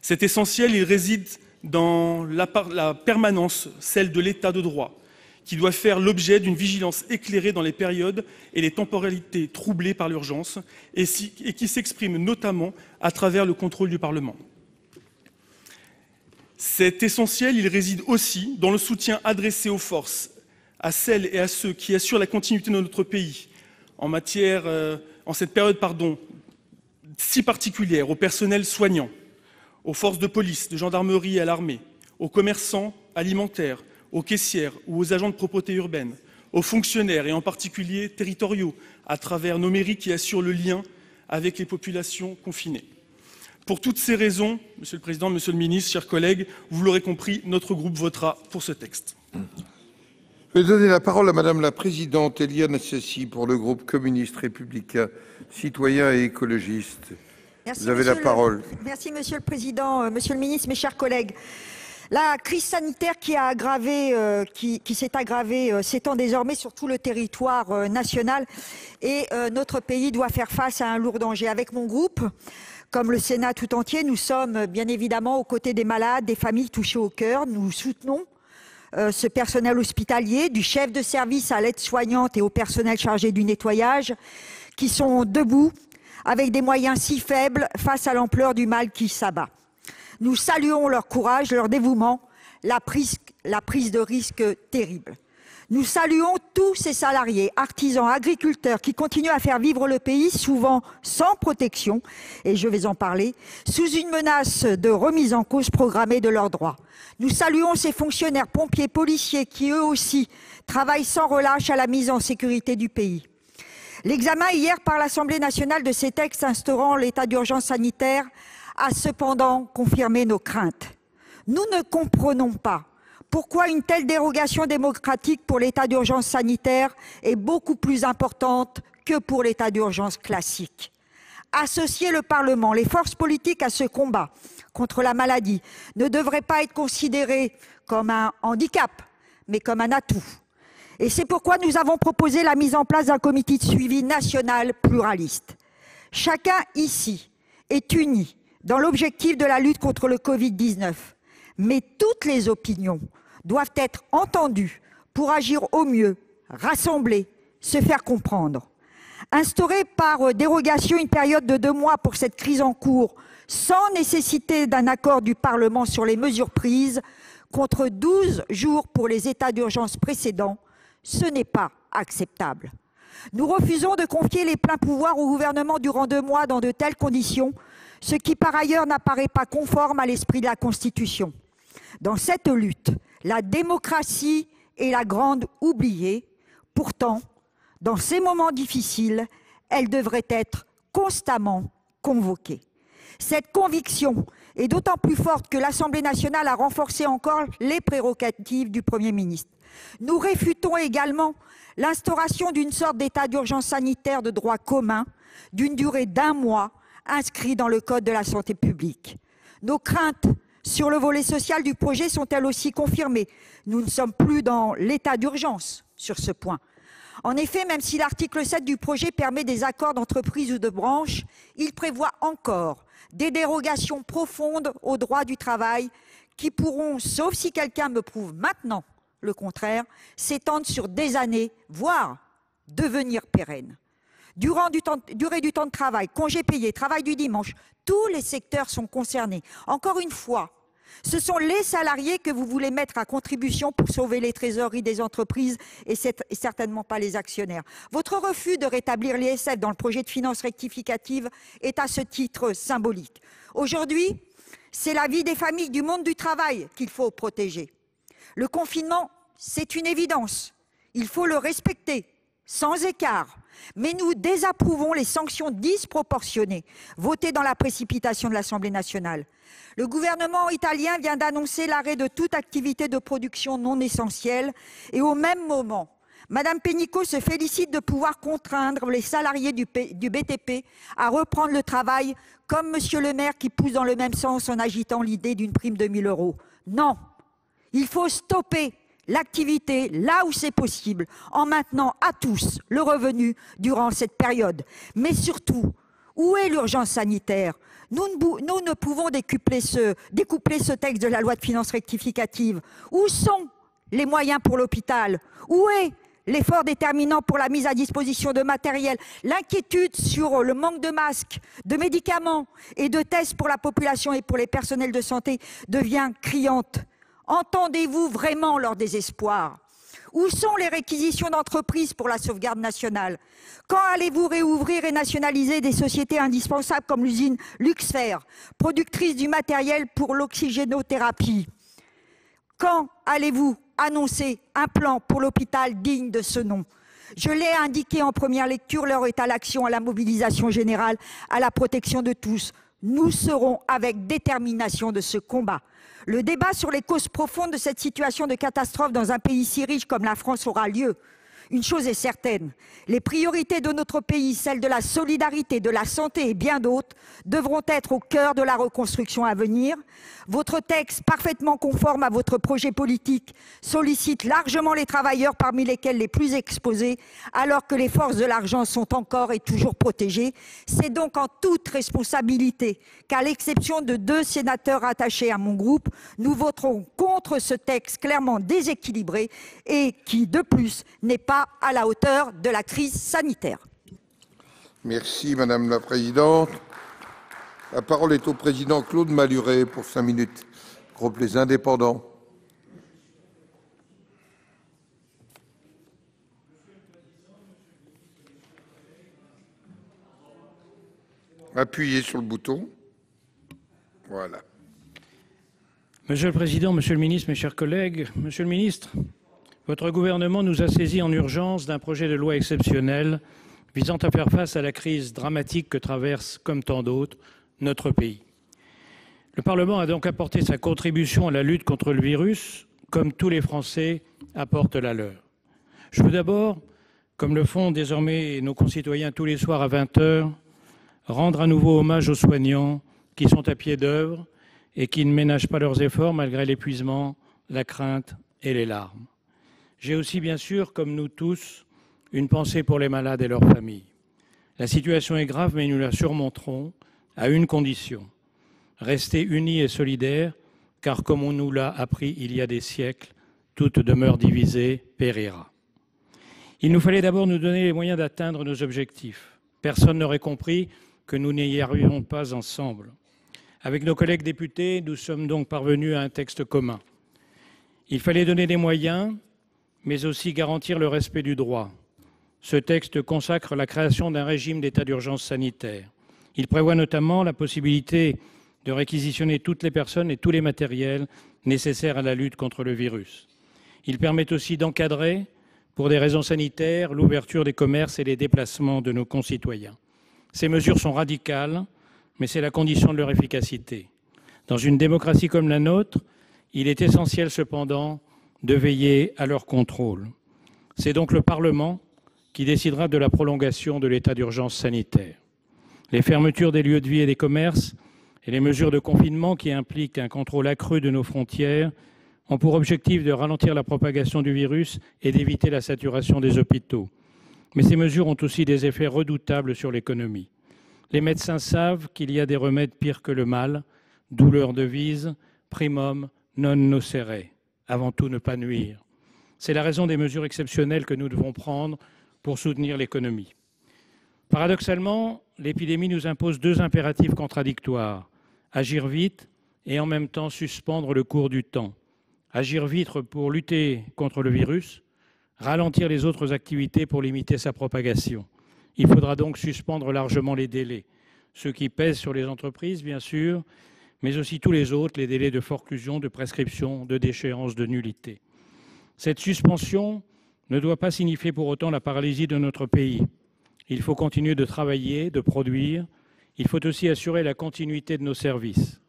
G: Cet essentiel, il réside dans la permanence, celle de l'état de droit, qui doit faire l'objet d'une vigilance éclairée dans les périodes et les temporalités troublées par l'urgence, et qui s'exprime notamment à travers le contrôle du Parlement. C'est essentiel, il réside aussi dans le soutien adressé aux forces, à celles et à ceux qui assurent la continuité de notre pays, en cette période si particulière, au personnel soignant, aux forces de police, de gendarmerie et à l'armée, aux commerçants alimentaires, aux caissières ou aux agents de propreté urbaine, aux fonctionnaires et en particulier territoriaux, à travers nos mairies qui assurent le lien avec les populations confinées. Pour toutes ces raisons, Monsieur le Président, Monsieur le Ministre, chers collègues, vous l'aurez compris, notre groupe votera pour ce texte.
C: Je vais donner la parole à Madame la Présidente Éliane Assassi pour le groupe communiste républicain citoyen et écologiste.
H: Merci,
C: vous avez la parole.
H: Merci Monsieur le Président, Monsieur le Ministre, mes chers collègues. La crise sanitaire qui s'est aggravée s'étend désormais sur tout le territoire national et notre pays doit faire face à un lourd danger. Avec mon groupe, comme le Sénat tout entier, nous sommes bien évidemment aux côtés des malades, des familles touchées au cœur. Nous soutenons ce personnel hospitalier, du chef de service à l'aide-soignante et au personnel chargé du nettoyage, qui sont debout avec des moyens si faibles face à l'ampleur du mal qui s'abat. Nous saluons leur courage, leur dévouement, la prise de risque terrible. Nous saluons tous ces salariés, artisans, agriculteurs qui continuent à faire vivre le pays, souvent sans protection, et je vais en parler, sous une menace de remise en cause programmée de leurs droits. Nous saluons ces fonctionnaires, pompiers, policiers qui eux aussi travaillent sans relâche à la mise en sécurité du pays. L'examen hier par l'Assemblée nationale de ces textes instaurant l'état d'urgence sanitaire a cependant confirmé nos craintes. Nous ne comprenons pas pourquoi une telle dérogation démocratique pour l'état d'urgence sanitaire est beaucoup plus importante que pour l'état d'urgence classique. Associer le Parlement, les forces politiques à ce combat contre la maladie ne devrait pas être considéré comme un handicap, mais comme un atout. Et c'est pourquoi nous avons proposé la mise en place d'un comité de suivi national pluraliste. Chacun ici est uni dans l'objectif de la lutte contre le Covid-19, mais toutes les opinions doivent être entendues pour agir au mieux, rassembler, se faire comprendre. Instaurer par dérogation une période de 2 mois pour cette crise en cours, sans nécessité d'un accord du Parlement sur les mesures prises, contre 12 jours pour les états d'urgence précédents, ce n'est pas acceptable. Nous refusons de confier les pleins pouvoirs au gouvernement durant 2 mois dans de telles conditions, ce qui par ailleurs n'apparaît pas conforme à l'esprit de la Constitution. Dans cette lutte, la démocratie est la grande oubliée. Pourtant, dans ces moments difficiles, elle devrait être constamment convoquée. Cette conviction est d'autant plus forte que l'Assemblée nationale a renforcé encore les prérogatives du Premier ministre. Nous réfutons également l'instauration d'une sorte d'état d'urgence sanitaire de droit commun, d'une durée d'1 mois, inscrit dans le Code de la santé publique. Nos craintes sur le volet social du projet sont elles aussi confirmées. Nous ne sommes plus dans l'état d'urgence sur ce point. En effet, même si l'article 7 du projet permet des accords d'entreprise ou de branche, il prévoit encore des dérogations profondes au droit du travail qui pourront, sauf si quelqu'un me prouve maintenant le contraire, s'étendre sur des années, voire devenir pérennes. Durée du temps de travail, congés payés, travail du dimanche, tous les secteurs sont concernés. Encore une fois, ce sont les salariés que vous voulez mettre à contribution pour sauver les trésoreries des entreprises et certainement pas les actionnaires. Votre refus de rétablir l'ISF dans le projet de finances rectificative est à ce titre symbolique. Aujourd'hui, c'est la vie des familles, du monde du travail qu'il faut protéger. Le confinement, c'est une évidence. Il faut le respecter, sans écart. Mais nous désapprouvons les sanctions disproportionnées votées dans la précipitation de l'Assemblée nationale. Le gouvernement italien vient d'annoncer l'arrêt de toute activité de production non essentielle et au même moment, Mme Pénicaud se félicite de pouvoir contraindre les salariés du BTP à reprendre le travail comme M. Le Maire qui pousse dans le même sens en agitant l'idée d'une prime de 1 000 €. Non, il faut stopper l'activité là où c'est possible, en maintenant à tous le revenu durant cette période. Mais surtout, où est l'urgence sanitaire? Nous ne pouvons découpler ce texte de la loi de finances rectificative. Où sont les moyens pour l'hôpital? Où est l'effort déterminant pour la mise à disposition de matériel? L'inquiétude sur le manque de masques, de médicaments et de tests pour la population et pour les personnels de santé devient criante. Entendez-vous vraiment leur désespoir? Où sont les réquisitions d'entreprises pour la sauvegarde nationale? Quand allez-vous réouvrir et nationaliser des sociétés indispensables comme l'usine Luxfer, productrice du matériel pour l'oxygénothérapie? Quand allez-vous annoncer un plan pour l'hôpital digne de ce nom? Je l'ai indiqué en première lecture, l'heure est à l'action, à la mobilisation générale, à la protection de tous. Nous serons avec détermination de ce combat. Le débat sur les causes profondes de cette situation de catastrophe dans un pays si riche comme la France aura lieu. Une chose est certaine, les priorités de notre pays, celles de la solidarité, de la santé et bien d'autres, devront être au cœur de la reconstruction à venir. Votre texte, parfaitement conforme à votre projet politique, sollicite largement les travailleurs, parmi lesquels les plus exposés, alors que les forces de l'argent sont encore et toujours protégées. C'est donc en toute responsabilité qu'à l'exception de 2 sénateurs attachés à mon groupe, nous voterons contre ce texte clairement déséquilibré et qui, de plus, n'est pas à la hauteur de la crise sanitaire.
C: Merci Madame la Présidente. La parole est au président Claude Malhuret pour 5 minutes. Groupe Les Indépendants. Appuyez sur le bouton. Voilà.
I: Monsieur le Président, Monsieur le Ministre, mes chers collègues, Monsieur le Ministre, votre gouvernement nous a saisis en urgence d'un projet de loi exceptionnel visant à faire face à la crise dramatique que traverse, comme tant d'autres, notre pays. Le Parlement a donc apporté sa contribution à la lutte contre le virus, comme tous les Français apportent la leur. Je veux d'abord, comme le font désormais nos concitoyens tous les soirs à 20h, rendre à nouveau hommage aux soignants qui sont à pied d'œuvre et qui ne ménagent pas leurs efforts malgré l'épuisement, la crainte et les larmes. J'ai aussi, bien sûr, comme nous tous, une pensée pour les malades et leurs familles. La situation est grave, mais nous la surmonterons à une condition, rester unis et solidaires, car comme on nous l'a appris il y a des siècles, toute demeure divisée périra. Il nous fallait d'abord nous donner les moyens d'atteindre nos objectifs. Personne n'aurait compris que nous n'y arrivions pas ensemble. Avec nos collègues députés, nous sommes donc parvenus à un texte commun. Il fallait donner des moyens, mais aussi garantir le respect du droit. Ce texte consacre la création d'un régime d'état d'urgence sanitaire. Il prévoit notamment la possibilité de réquisitionner toutes les personnes et tous les matériels nécessaires à la lutte contre le virus. Il permet aussi d'encadrer, pour des raisons sanitaires, l'ouverture des commerces et les déplacements de nos concitoyens. Ces mesures sont radicales, mais c'est la condition de leur efficacité. Dans une démocratie comme la nôtre, il est essentiel cependant de veiller à leur contrôle. C'est donc le Parlement qui décidera de la prolongation de l'état d'urgence sanitaire. Les fermetures des lieux de vie et des commerces et les mesures de confinement qui impliquent un contrôle accru de nos frontières ont pour objectif de ralentir la propagation du virus et d'éviter la saturation des hôpitaux. Mais ces mesures ont aussi des effets redoutables sur l'économie. Les médecins savent qu'il y a des remèdes pires que le mal, d'où leur devise « primum non nocere », avant tout ne pas nuire. C'est la raison des mesures exceptionnelles que nous devons prendre pour soutenir l'économie. Paradoxalement, l'épidémie nous impose 2 impératifs contradictoires, agir vite et en même temps suspendre le cours du temps. Agir vite pour lutter contre le virus, ralentir les autres activités pour limiter sa propagation. Il faudra donc suspendre largement les délais, ceux qui pèsent sur les entreprises, bien sûr, mais aussi tous les autres, les délais de forclusion, de prescription, de déchéance, de nullité. Cette suspension ne doit pas signifier pour autant la paralysie de notre pays. Il faut continuer de travailler, de produire. Il faut aussi assurer la continuité de nos services.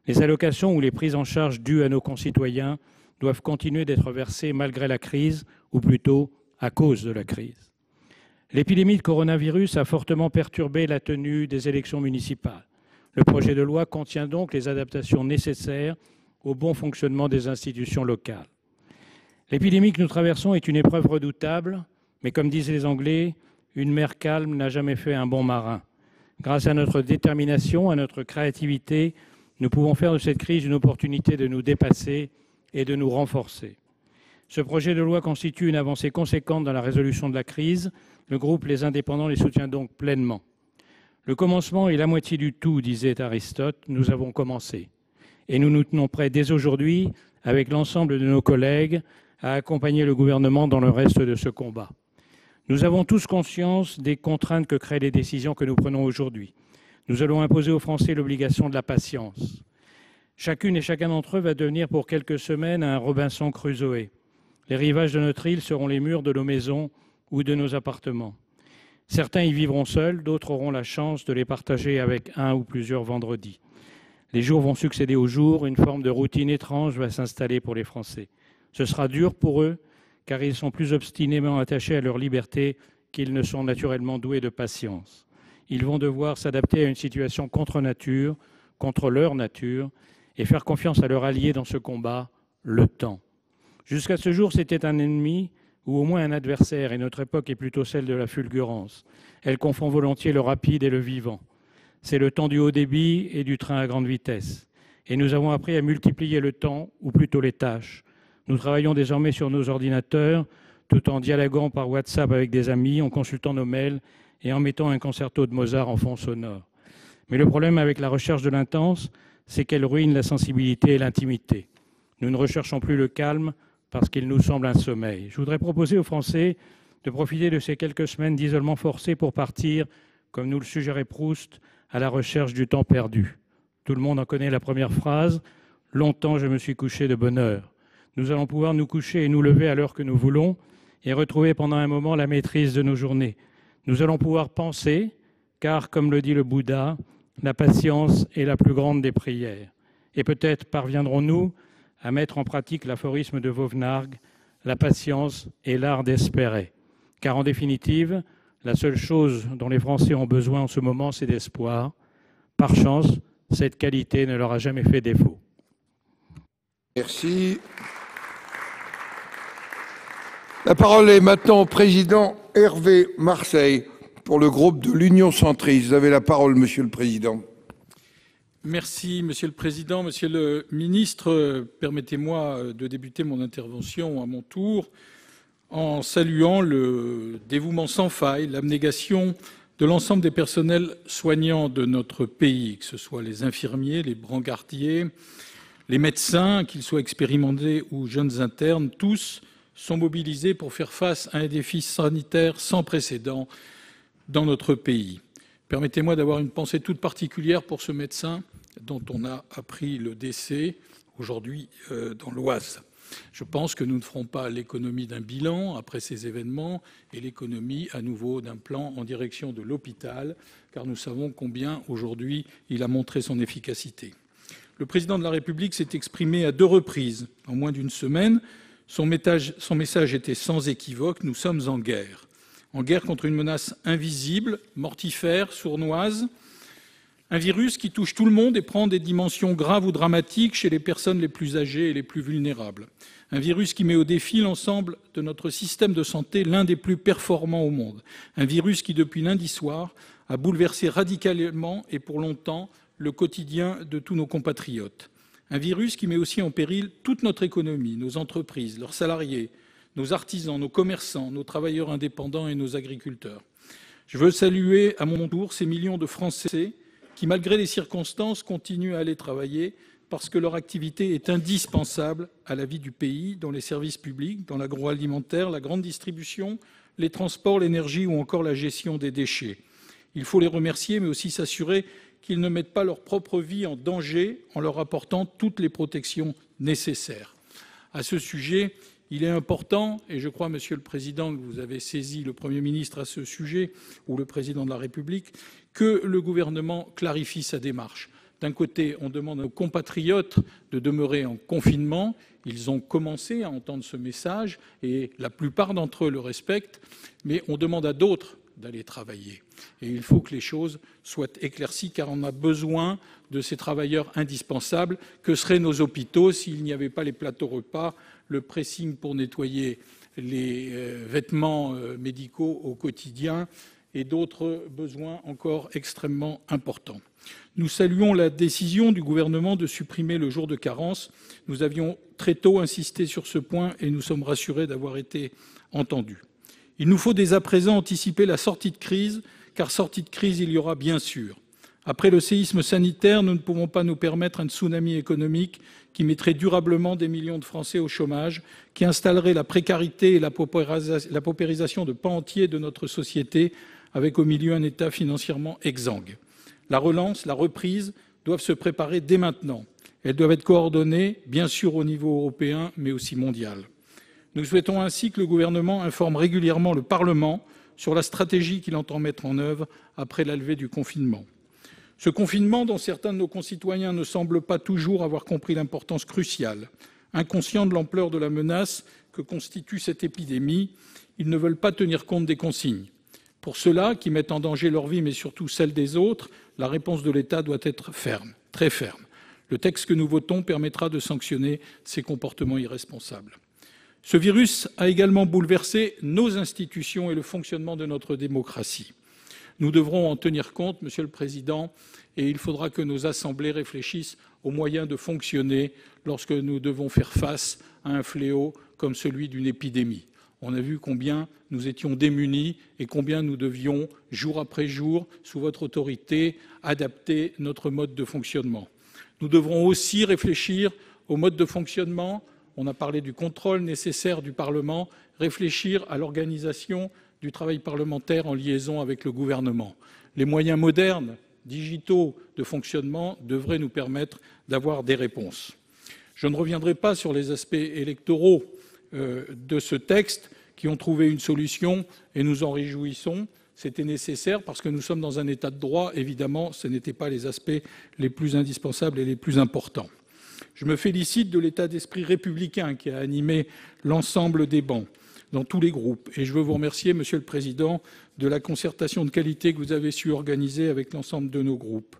I: Les allocations ou les prises en charge dues à nos concitoyens doivent continuer d'être versées malgré la crise, ou plutôt à cause de la crise. L'épidémie de coronavirus a fortement perturbé la tenue des élections municipales. Le projet de loi contient donc les adaptations nécessaires au bon fonctionnement des institutions locales. L'épidémie que nous traversons est une épreuve redoutable, mais comme disent les Anglais, une mer calme n'a jamais fait un bon marin. Grâce à notre détermination, à notre créativité, nous pouvons faire de cette crise une opportunité de nous dépasser et de nous renforcer. Ce projet de loi constitue une avancée conséquente dans la résolution de la crise. Le groupe Les Indépendants les soutient donc pleinement. Le commencement est la moitié du tout, disait Aristote. Nous avons commencé. Et nous nous tenons prêts dès aujourd'hui, avec l'ensemble de nos collègues, à accompagner le gouvernement dans le reste de ce combat. Nous avons tous conscience des contraintes que créent les décisions que nous prenons aujourd'hui. Nous allons imposer aux Français l'obligation de la patience. Chacune et chacun d'entre eux va devenir pour quelques semaines un Robinson Crusoe. Les rivages de notre île seront les murs de nos maisons ou de nos appartements. Certains y vivront seuls, d'autres auront la chance de les partager avec un ou plusieurs vendredis. Les jours vont succéder aux jours, une forme de routine étrange va s'installer pour les Français. Ce sera dur pour eux, car ils sont plus obstinément attachés à leur liberté qu'ils ne sont naturellement doués de patience. Ils vont devoir s'adapter à une situation contre nature, contre leur nature, et faire confiance à leur allié dans ce combat, le temps. Jusqu'à ce jour, c'était un ennemi ou au moins un adversaire, et notre époque est plutôt celle de la fulgurance. Elle confond volontiers le rapide et le vivant. C'est le temps du haut débit et du train à grande vitesse. Et nous avons appris à multiplier le temps, ou plutôt les tâches. Nous travaillons désormais sur nos ordinateurs, tout en dialoguant par WhatsApp avec des amis, en consultant nos mails et en mettant un concerto de Mozart en fond sonore. Mais le problème avec la recherche de l'intense, c'est qu'elle ruine la sensibilité et l'intimité. Nous ne recherchons plus le calme parce qu'il nous semble un sommeil. Je voudrais proposer aux Français de profiter de ces quelques semaines d'isolement forcé pour partir, comme nous le suggérait Proust, à la recherche du temps perdu. Tout le monde en connaît la première phrase « Longtemps je me suis couché de bonne heure ». Nous allons pouvoir nous coucher et nous lever à l'heure que nous voulons et retrouver pendant un moment la maîtrise de nos journées. Nous allons pouvoir penser, car, comme le dit le Bouddha, la patience est la plus grande des prières. Et peut-être parviendrons-nous à mettre en pratique l'aphorisme de Vauvenargues, la patience est l'art d'espérer. Car en définitive, la seule chose dont les Français ont besoin en ce moment, c'est d'espoir. Par chance, cette qualité ne leur a jamais fait défaut.
C: Merci. La parole est maintenant au président Hervé Marseille pour le groupe de l'Union centriste. Vous avez la parole, Monsieur le Président.
J: Merci, Monsieur le Président. Monsieur le Ministre, permettez-moi de débuter mon intervention à mon tour en saluant le dévouement sans faille, l'abnégation de l'ensemble des personnels soignants de notre pays, que ce soit les infirmiers, les brancardiers, les médecins, qu'ils soient expérimentés ou jeunes internes, tous sont mobilisés pour faire face à un défi sanitaire sans précédent dans notre pays. Permettez-moi d'avoir une pensée toute particulière pour ce médecin dont on a appris le décès aujourd'hui dans l'Oise. Je pense que nous ne ferons pas l'économie d'un bilan après ces événements et l'économie à nouveau d'un plan en direction de l'hôpital, car nous savons combien aujourd'hui il a montré son efficacité. Le président de la République s'est exprimé à 2 reprises en moins d'une semaine. Son message était sans équivoque, nous sommes en guerre contre une menace invisible, mortifère, sournoise, un virus qui touche tout le monde et prend des dimensions graves ou dramatiques chez les personnes les plus âgées et les plus vulnérables. Un virus qui met au défi l'ensemble de notre système de santé, l'un des plus performants au monde. Un virus qui, depuis lundi soir, a bouleversé radicalement et pour longtemps le quotidien de tous nos compatriotes. Un virus qui met aussi en péril toute notre économie, nos entreprises, leurs salariés, nos artisans, nos commerçants, nos travailleurs indépendants et nos agriculteurs. Je veux saluer à mon tour ces millions de Français qui, malgré les circonstances, continuent à aller travailler parce que leur activité est indispensable à la vie du pays, dans les services publics, dans l'agroalimentaire, la grande distribution, les transports, l'énergie ou encore la gestion des déchets. Il faut les remercier, mais aussi s'assurer qu'ils ne mettent pas leur propre vie en danger en leur apportant toutes les protections nécessaires. À ce sujet, il est important, et je crois, Monsieur le Président, que vous avez saisi le Premier ministre à ce sujet, ou le Président de la République, que le gouvernement clarifie sa démarche. D'un côté, on demande à nos compatriotes de demeurer en confinement. Ils ont commencé à entendre ce message et la plupart d'entre eux le respectent, mais on demande à d'autres d'aller travailler. Et il faut que les choses soient éclaircies, car on a besoin de ces travailleurs indispensables que seraient nos hôpitaux s'il n'y avait pas les plateaux repas, le pressing pour nettoyer les vêtements médicaux au quotidien et d'autres besoins encore extrêmement importants. Nous saluons la décision du gouvernement de supprimer le jour de carence. Nous avions très tôt insisté sur ce point et nous sommes rassurés d'avoir été entendus. Il nous faut dès à présent anticiper la sortie de crise, car sortie de crise il y aura bien sûr. Après le séisme sanitaire, nous ne pouvons pas nous permettre un tsunami économique qui mettrait durablement des millions de Français au chômage, qui installerait la précarité et la paupérisation de pans entiers de notre société, avec au milieu un État financièrement exsangue. La relance, la reprise doivent se préparer dès maintenant. Elles doivent être coordonnées, bien sûr au niveau européen, mais aussi mondial. Nous souhaitons ainsi que le gouvernement informe régulièrement le Parlement sur la stratégie qu'il entend mettre en œuvre après la levée du confinement. Ce confinement, dont certains de nos concitoyens ne semblent pas toujours avoir compris l'importance cruciale, inconscients de l'ampleur de la menace que constitue cette épidémie, ils ne veulent pas tenir compte des consignes. Pour ceux-là, qui mettent en danger leur vie, mais surtout celle des autres, la réponse de l'État doit être ferme, très ferme. Le texte que nous votons permettra de sanctionner ces comportements irresponsables. Ce virus a également bouleversé nos institutions et le fonctionnement de notre démocratie. Nous devrons en tenir compte, Monsieur le Président, et il faudra que nos assemblées réfléchissent aux moyens de fonctionner lorsque nous devons faire face à un fléau comme celui d'une épidémie. On a vu combien nous étions démunis et combien nous devions, jour après jour, sous votre autorité, adapter notre mode de fonctionnement. Nous devrons aussi réfléchir au mode de fonctionnement. On a parlé du contrôle nécessaire du Parlement, réfléchir à l'organisation du travail parlementaire en liaison avec le gouvernement. Les moyens modernes, digitaux de fonctionnement devraient nous permettre d'avoir des réponses. Je ne reviendrai pas sur les aspects électoraux de ce texte qui ont trouvé une solution et nous en réjouissons. C'était nécessaire parce que nous sommes dans un état de droit. Évidemment, ce n'étaient pas les aspects les plus indispensables et les plus importants. Je me félicite de l'état d'esprit républicain qui a animé l'ensemble des bancs, dans tous les groupes. Et je veux vous remercier, Monsieur le Président, de la concertation de qualité que vous avez su organiser avec l'ensemble de nos groupes.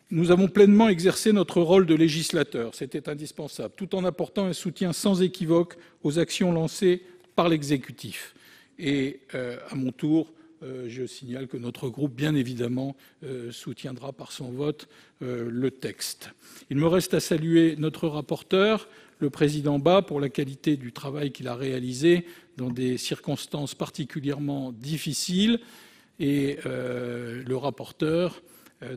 J: Nous avons pleinement exercé notre rôle de législateur, c'était indispensable, tout en apportant un soutien sans équivoque aux actions lancées par l'exécutif. Et à mon tour, je signale que notre groupe, bien évidemment, soutiendra par son vote le texte. Il me reste à saluer notre rapporteur, le président Bas, pour la qualité du travail qu'il a réalisé dans des circonstances particulièrement difficiles, et le rapporteur,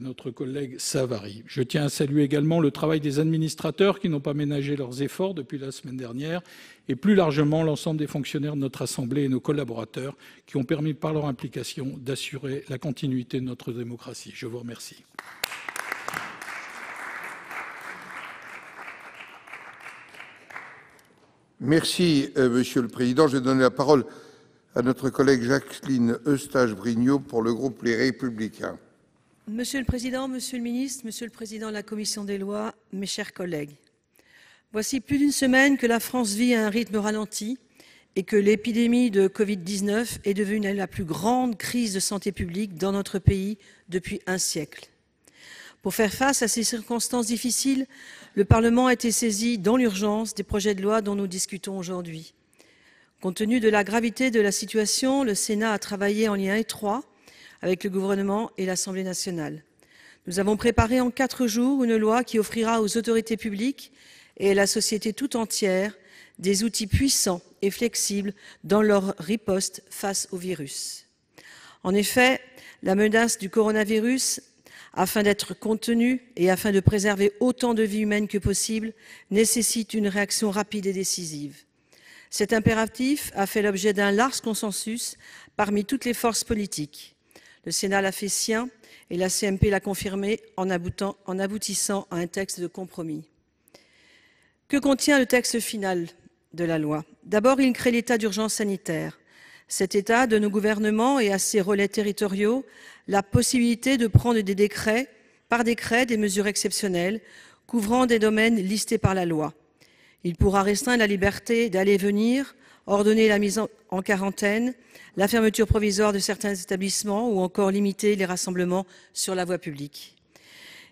J: notre collègue Savary. Je tiens à saluer également le travail des administrateurs qui n'ont pas ménagé leurs efforts depuis la semaine dernière, et plus largement l'ensemble des fonctionnaires de notre Assemblée et nos collaborateurs qui ont permis par leur implication d'assurer la continuité de notre démocratie. Je vous remercie.
C: Merci, Monsieur le Président. Je vais donner la parole à notre collègue Jacqueline Eustache-Brinio pour le groupe Les Républicains.
K: Monsieur le Président, Monsieur le Ministre, Monsieur le Président de la Commission des lois, mes chers collègues, voici plus d'une semaine que la France vit à un rythme ralenti et que l'épidémie de Covid-19 est devenue la plus grande crise de santé publique dans notre pays depuis un siècle. Pour faire face à ces circonstances difficiles, le Parlement a été saisi dans l'urgence des projets de loi dont nous discutons aujourd'hui. Compte tenu de la gravité de la situation, le Sénat a travaillé en lien étroit avec le gouvernement et l'Assemblée nationale. Nous avons préparé en 4 jours une loi qui offrira aux autorités publiques et à la société tout entière des outils puissants et flexibles dans leur riposte face au virus. En effet, la menace du coronavirus, afin d'être contenue et afin de préserver autant de vies humaines que possible, nécessite une réaction rapide et décisive. Cet impératif a fait l'objet d'un large consensus parmi toutes les forces politiques. Le Sénat l'a fait sien et la CMP l'a confirmé en aboutissant à un texte de compromis. Que contient le texte final de la loi? D'abord, il crée l'état d'urgence sanitaire. Cet état donne au gouvernement et à ses relais territoriaux la possibilité de prendre par décret des mesures exceptionnelles couvrant des domaines listés par la loi. Il pourra restreindre la liberté d'aller et venir, ordonner la mise en quarantaine, la fermeture provisoire de certains établissements ou encore limiter les rassemblements sur la voie publique.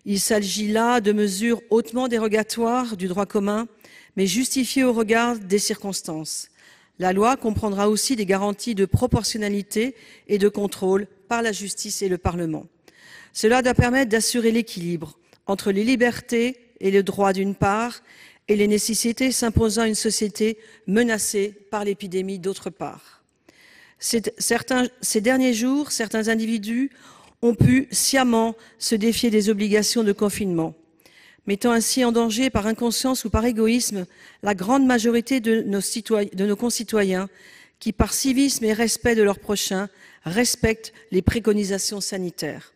K: Il s'agit là de mesures hautement dérogatoires du droit commun, mais justifiées au regard des circonstances. La loi comprendra aussi des garanties de proportionnalité et de contrôle par la justice et le Parlement. Cela doit permettre d'assurer l'équilibre entre les libertés et le droit d'une part et les nécessités s'imposant à une société menacée par l'épidémie d'autre part. Ces derniers jours, certains individus ont pu sciemment se défier des obligations de confinement, mettant ainsi en danger par inconscience ou par égoïsme la grande majorité de nos concitoyens qui, par civisme et respect de leurs prochains, respectent les préconisations sanitaires.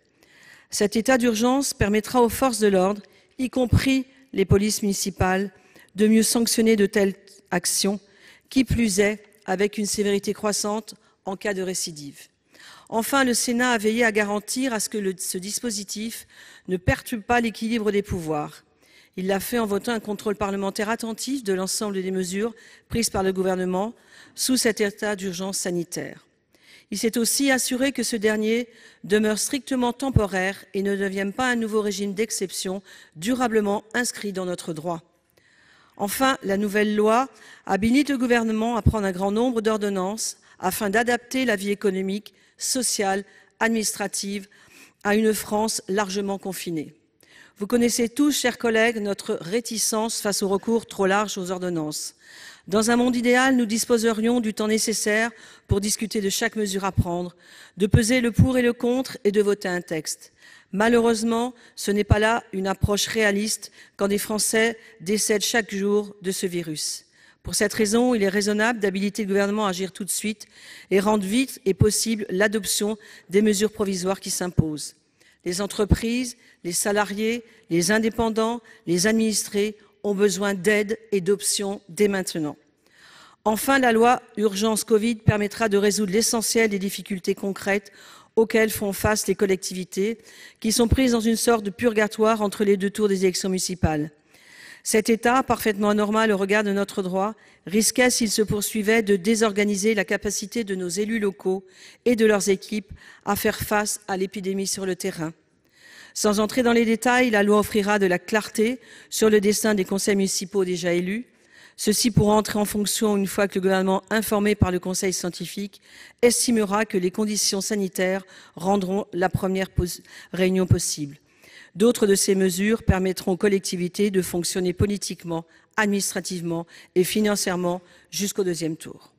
K: Cet état d'urgence permettra aux forces de l'ordre, y compris les polices municipales, de mieux sanctionner de telles actions, qui plus est avec une sévérité croissante en cas de récidive. Enfin, le Sénat a veillé à garantir à ce que ce dispositif ne perturbe pas l'équilibre des pouvoirs. Il l'a fait en votant un contrôle parlementaire attentif de l'ensemble des mesures prises par le gouvernement sous cet état d'urgence sanitaire. Il s'est aussi assuré que ce dernier demeure strictement temporaire et ne devienne pas un nouveau régime d'exception durablement inscrit dans notre droit. Enfin, la nouvelle loi habilite le gouvernement à prendre un grand nombre d'ordonnances afin d'adapter la vie économique, sociale, administrative à une France largement confinée. Vous connaissez tous, chers collègues, notre réticence face au recours trop large aux ordonnances. Dans un monde idéal, nous disposerions du temps nécessaire pour discuter de chaque mesure à prendre, de peser le pour et le contre et de voter un texte. Malheureusement, ce n'est pas là une approche réaliste quand des Français décèdent chaque jour de ce virus. Pour cette raison, il est raisonnable d'habiliter le gouvernement à agir tout de suite et rendre vite et possible l'adoption des mesures provisoires qui s'imposent. Les entreprises, les salariés, les indépendants, les administrés ont besoin d'aide et d'options dès maintenant. Enfin, la loi Urgence Covid permettra de résoudre l'essentiel des difficultés concrètes auxquelles font face les collectivités, qui sont prises dans une sorte de purgatoire entre les deux tours des élections municipales. Cet état, parfaitement anormal au regard de notre droit, risquait, s'il se poursuivait, de désorganiser la capacité de nos élus locaux et de leurs équipes à faire face à l'épidémie sur le terrain. Sans entrer dans les détails, la loi offrira de la clarté sur le destin des conseils municipaux déjà élus. Ceux-ci pourront entrer en fonction une fois que le gouvernement, informé par le conseil scientifique, estimera que les conditions sanitaires rendront la première réunion possible. D'autres de ces mesures permettront aux collectivités de fonctionner politiquement, administrativement et financièrement jusqu'au deuxième tour.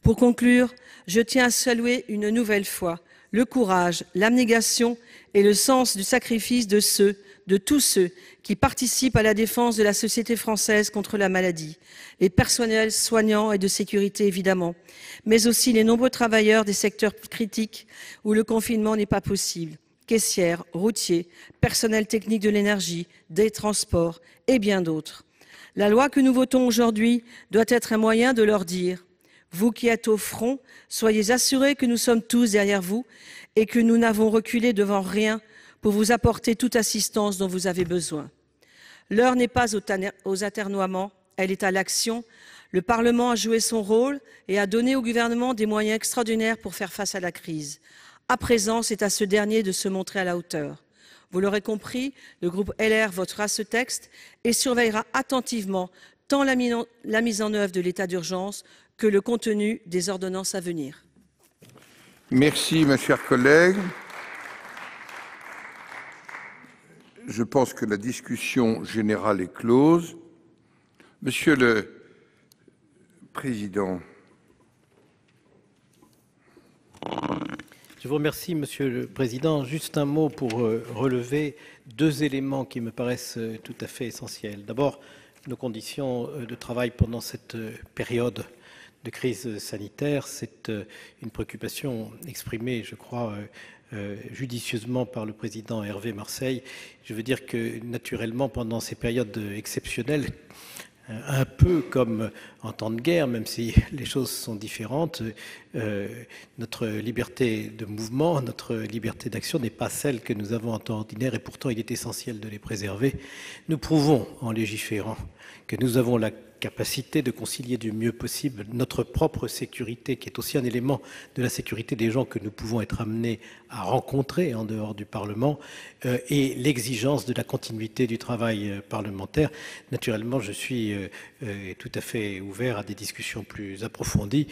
K: Pour conclure, je tiens à saluer une nouvelle fois le courage, l'abnégation et le sens du sacrifice de tous ceux qui participent à la défense de la société française contre la maladie, les personnels soignants et de sécurité évidemment, mais aussi les nombreux travailleurs des secteurs critiques où le confinement n'est pas possible. Caissières, routiers, personnel technique de l'énergie, des transports et bien d'autres. La loi que nous votons aujourd'hui doit être un moyen de leur dire « Vous qui êtes au front, soyez assurés que nous sommes tous derrière vous et que nous n'avons reculé devant rien pour vous apporter toute assistance dont vous avez besoin. » L'heure n'est pas aux atermoiements, elle est à l'action. Le Parlement a joué son rôle et a donné au gouvernement des moyens extraordinaires pour faire face à la crise. À présent, c'est à ce dernier de se montrer à la hauteur. Vous l'aurez compris, le groupe LR votera ce texte et surveillera attentivement tant la mise en œuvre de l'état d'urgence que le contenu des ordonnances à venir.
C: Merci, ma chère collègue. Je pense que la discussion générale est close. Monsieur le Président.
B: Je vous remercie, Monsieur le Président. Juste un mot pour relever deux éléments qui me paraissent tout à fait essentiels. D'abord, nos conditions de travail pendant cette période de crise sanitaire, c'est une préoccupation exprimée, je crois, judicieusement par le président Hervé Marseille. Je veux dire que, naturellement, pendant ces périodes exceptionnelles, un peu comme en temps de guerre, même si les choses sont différentes, notre liberté de mouvement, notre liberté d'action n'est pas celle que nous avons en temps ordinaire et pourtant il est essentiel de les préserver. Nous prouvons en légiférant que nous avons la capacité de concilier du mieux possible notre propre sécurité, qui est aussi un élément de la sécurité des gens que nous pouvons être amenés à rencontrer en dehors du Parlement, et l'exigence de la continuité du travail parlementaire. Naturellement, je suis tout à fait ouvert à des discussions plus approfondies,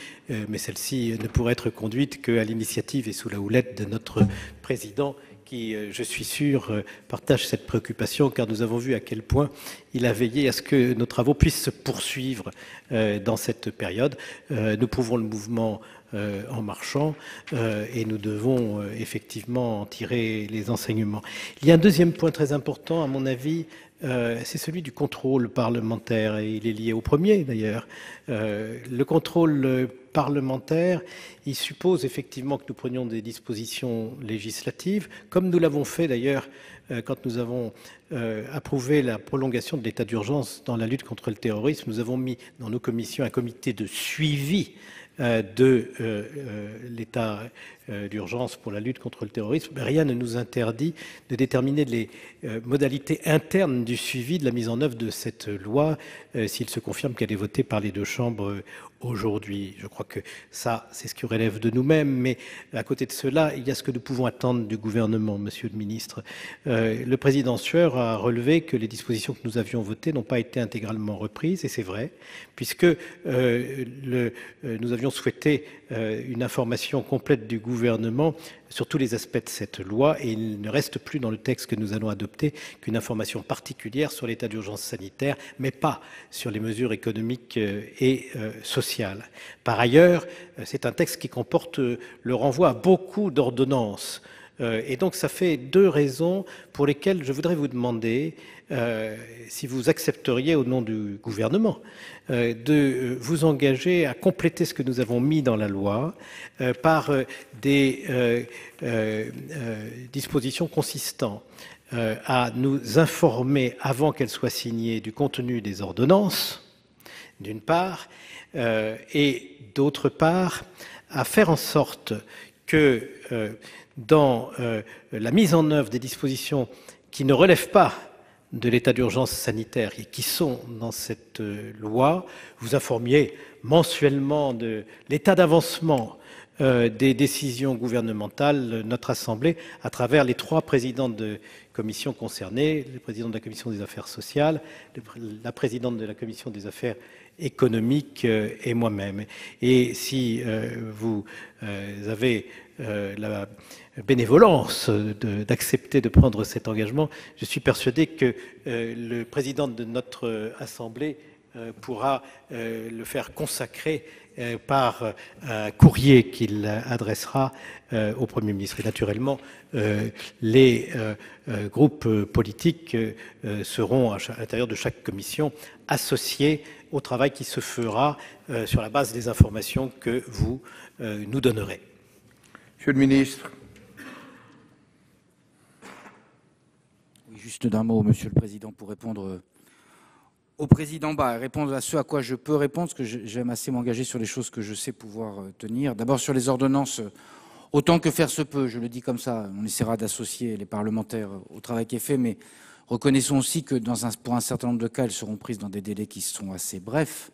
B: mais celle-ci ne pourrait être conduite qu'à l'initiative et sous la houlette de notre président, qui, je suis sûr, partage cette préoccupation, car nous avons vu à quel point il a veillé à ce que nos travaux puissent se poursuivre dans cette période. Nous prouvons le mouvement en marchant, et nous devons effectivement en tirer les enseignements. Il y a un deuxième point très important, à mon avis, c'est celui du contrôle parlementaire, et il est lié au premier d'ailleurs. Le contrôle parlementaire, il suppose effectivement que nous prenions des dispositions législatives, comme nous l'avons fait d'ailleurs quand nous avons approuvé la prolongation de l'état d'urgence dans la lutte contre le terrorisme. Nous avons mis dans nos commissions un comité de suivi de l'état d'urgence pour la lutte contre le terrorisme. Rien ne nous interdit de déterminer les modalités internes du suivi de la mise en œuvre de cette loi, s'il se confirme qu'elle est votée par les deux chambres aujourd'hui. Je crois que ça, c'est ce qui relève de nous-mêmes, mais à côté de cela, il y a ce que nous pouvons attendre du gouvernement, monsieur le ministre. Le président Sueur a relevé que les dispositions que nous avions votées n'ont pas été intégralement reprises, et c'est vrai, puisque nous avions souhaité une information complète du gouvernement sur tous les aspects de cette loi, et il ne reste plus dans le texte que nous allons adopter qu'une information particulière sur l'état d'urgence sanitaire, mais pas sur les mesures économiques et sociales. Par ailleurs, c'est un texte qui comporte le renvoi à beaucoup d'ordonnances. Et donc ça fait deux raisons pour lesquelles je voudrais vous demander si vous accepteriez au nom du gouvernement de vous engager à compléter ce que nous avons mis dans la loi par des dispositions consistant à nous informer avant qu'elles soient signées du contenu des ordonnances, d'une part, et d'autre part, à faire en sorte que dans la mise en œuvre des dispositions qui ne relèvent pas de l'état d'urgence sanitaire et qui sont dans cette loi, vous informiez mensuellement de l'état d'avancement des décisions gouvernementales, notre Assemblée, à travers les trois présidents de commission concernés, le président de la Commission des affaires sociales, la présidente de la Commission des affaires économiques et moi-même. Et si vous avez la bénévolence d'accepter de prendre cet engagement, je suis persuadé que le président de notre Assemblée pourra le faire consacrer par un courrier qu'il adressera au Premier ministre. Et naturellement, les groupes politiques seront à l'intérieur de chaque commission associés au travail qui se fera sur la base des informations que vous nous donnerez.
C: Monsieur le ministre.
D: Oui, juste d'un mot, Monsieur le Président, pour répondre au Président Bas, répondre à ce à quoi je peux répondre, parce que j'aime assez m'engager sur les choses que je sais pouvoir tenir. D'abord sur les ordonnances, autant que faire se peut, je le dis comme ça, on essaiera d'associer les parlementaires au travail qui est fait, mais reconnaissons aussi que pour un certain nombre de cas, elles seront prises dans des délais qui sont assez brefs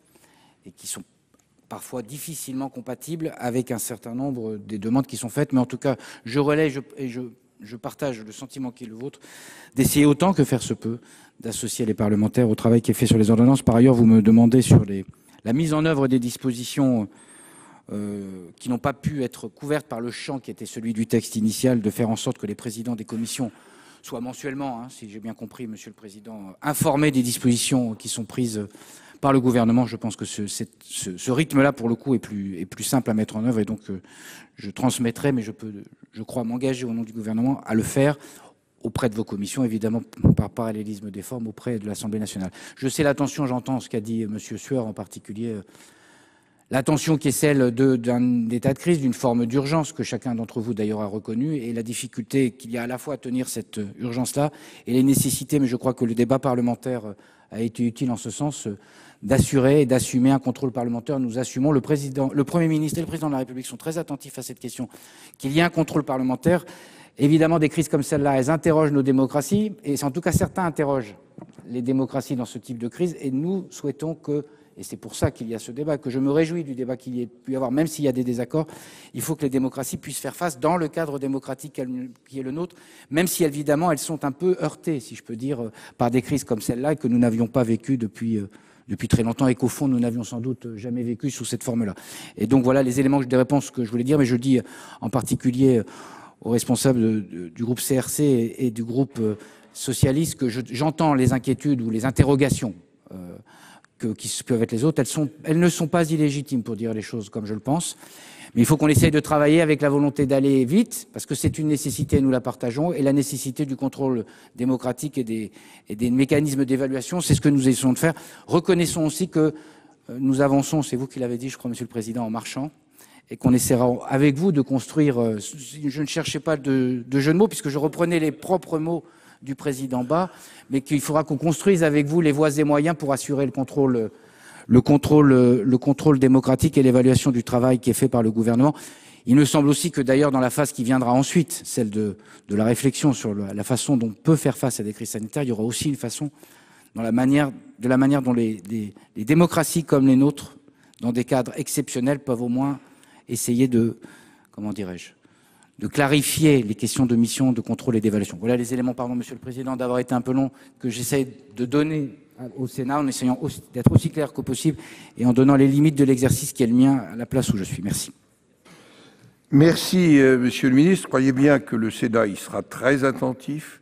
D: et qui sont parfois difficilement compatibles avec un certain nombre des demandes qui sont faites. Mais en tout cas, je relaie et je partage le sentiment qui est le vôtre d'essayer autant que faire se peut d'associer les parlementaires au travail qui est fait sur les ordonnances. Par ailleurs, vous me demandez sur la mise en œuvre des dispositions qui n'ont pas pu être couvertes par le champ qui était celui du texte initial, de faire en sorte que les présidents des commissions soient mensuellement, si j'ai bien compris, Monsieur le Président, informés des dispositions qui sont prises par le gouvernement. Je pense que ce rythme-là, pour le coup, est plus simple à mettre en œuvre, et donc je transmettrai, mais je crois m'engager au nom du gouvernement à le faire auprès de vos commissions, évidemment par parallélisme des formes auprès de l'Assemblée nationale. Je sais l'attention, j'entends ce qu'a dit Monsieur Sueur en particulier, l'attention qui est celle d'un état de crise, d'une forme d'urgence que chacun d'entre vous d'ailleurs a reconnu, et la difficulté qu'il y a à la fois à tenir cette urgence-là et les nécessités, mais je crois que le débat parlementaire a été utile en ce sens, d'assurer et d'assumer un contrôle parlementaire. Nous assumons, le Premier ministre et le Président de la République sont très attentifs à cette question, qu'il y ait un contrôle parlementaire. Évidemment, des crises comme celle-là, elles interrogent nos démocraties, et en tout cas certains interrogent les démocraties dans ce type de crise, et nous souhaitons que, et c'est pour ça qu'il y a ce débat, que je me réjouis du débat qu'il y ait pu y avoir, même s'il y a des désaccords. Il faut que les démocraties puissent faire face dans le cadre démocratique qui est le nôtre, même si évidemment elles sont un peu heurtées, si je peux dire, par des crises comme celle-là, et que nous n'avions pas vécues depuis très longtemps, et qu'au fond nous n'avions sans doute jamais vécu sous cette forme-là. Et donc voilà les éléments des réponses que je voulais dire, mais je dis en particulier aux responsables du groupe CRC et du groupe socialiste que j'entends les inquiétudes ou les interrogations qui peuvent être les autres. Elles ne sont pas illégitimes, pour dire les choses comme je le pense. Mais il faut qu'on essaye de travailler avec la volonté d'aller vite, parce que c'est une nécessité, nous la partageons, et la nécessité du contrôle démocratique et des mécanismes d'évaluation, c'est ce que nous essayons de faire. Reconnaissons aussi que nous avançons, c'est vous qui l'avez dit, je crois, Monsieur le Président, en marchant, et qu'on essaiera avec vous de construire, je ne cherchais pas de jeu de mots, puisque je reprenais les propres mots du président Bas, mais qu'il faudra qu'on construise avec vous les voies et moyens pour assurer le contrôle démocratique et l'évaluation du travail qui est fait par le gouvernement. Il me semble aussi que d'ailleurs dans la phase qui viendra ensuite, celle de la réflexion sur la façon dont on peut faire face à des crises sanitaires, il y aura aussi une façon de la manière dont les démocraties comme les nôtres, dans des cadres exceptionnels, peuvent au moins essayer de, comment dirais-je, de clarifier les questions de mission, de contrôle et d'évaluation. Voilà les éléments, pardon Monsieur le Président, d'avoir été un peu long, que j'essaie de donner au Sénat en essayant d'être aussi clair que possible et en donnant les limites de l'exercice qui est le mien à la place où je suis. Merci.
C: Merci, Monsieur le Ministre. Croyez bien que le Sénat y sera très attentif,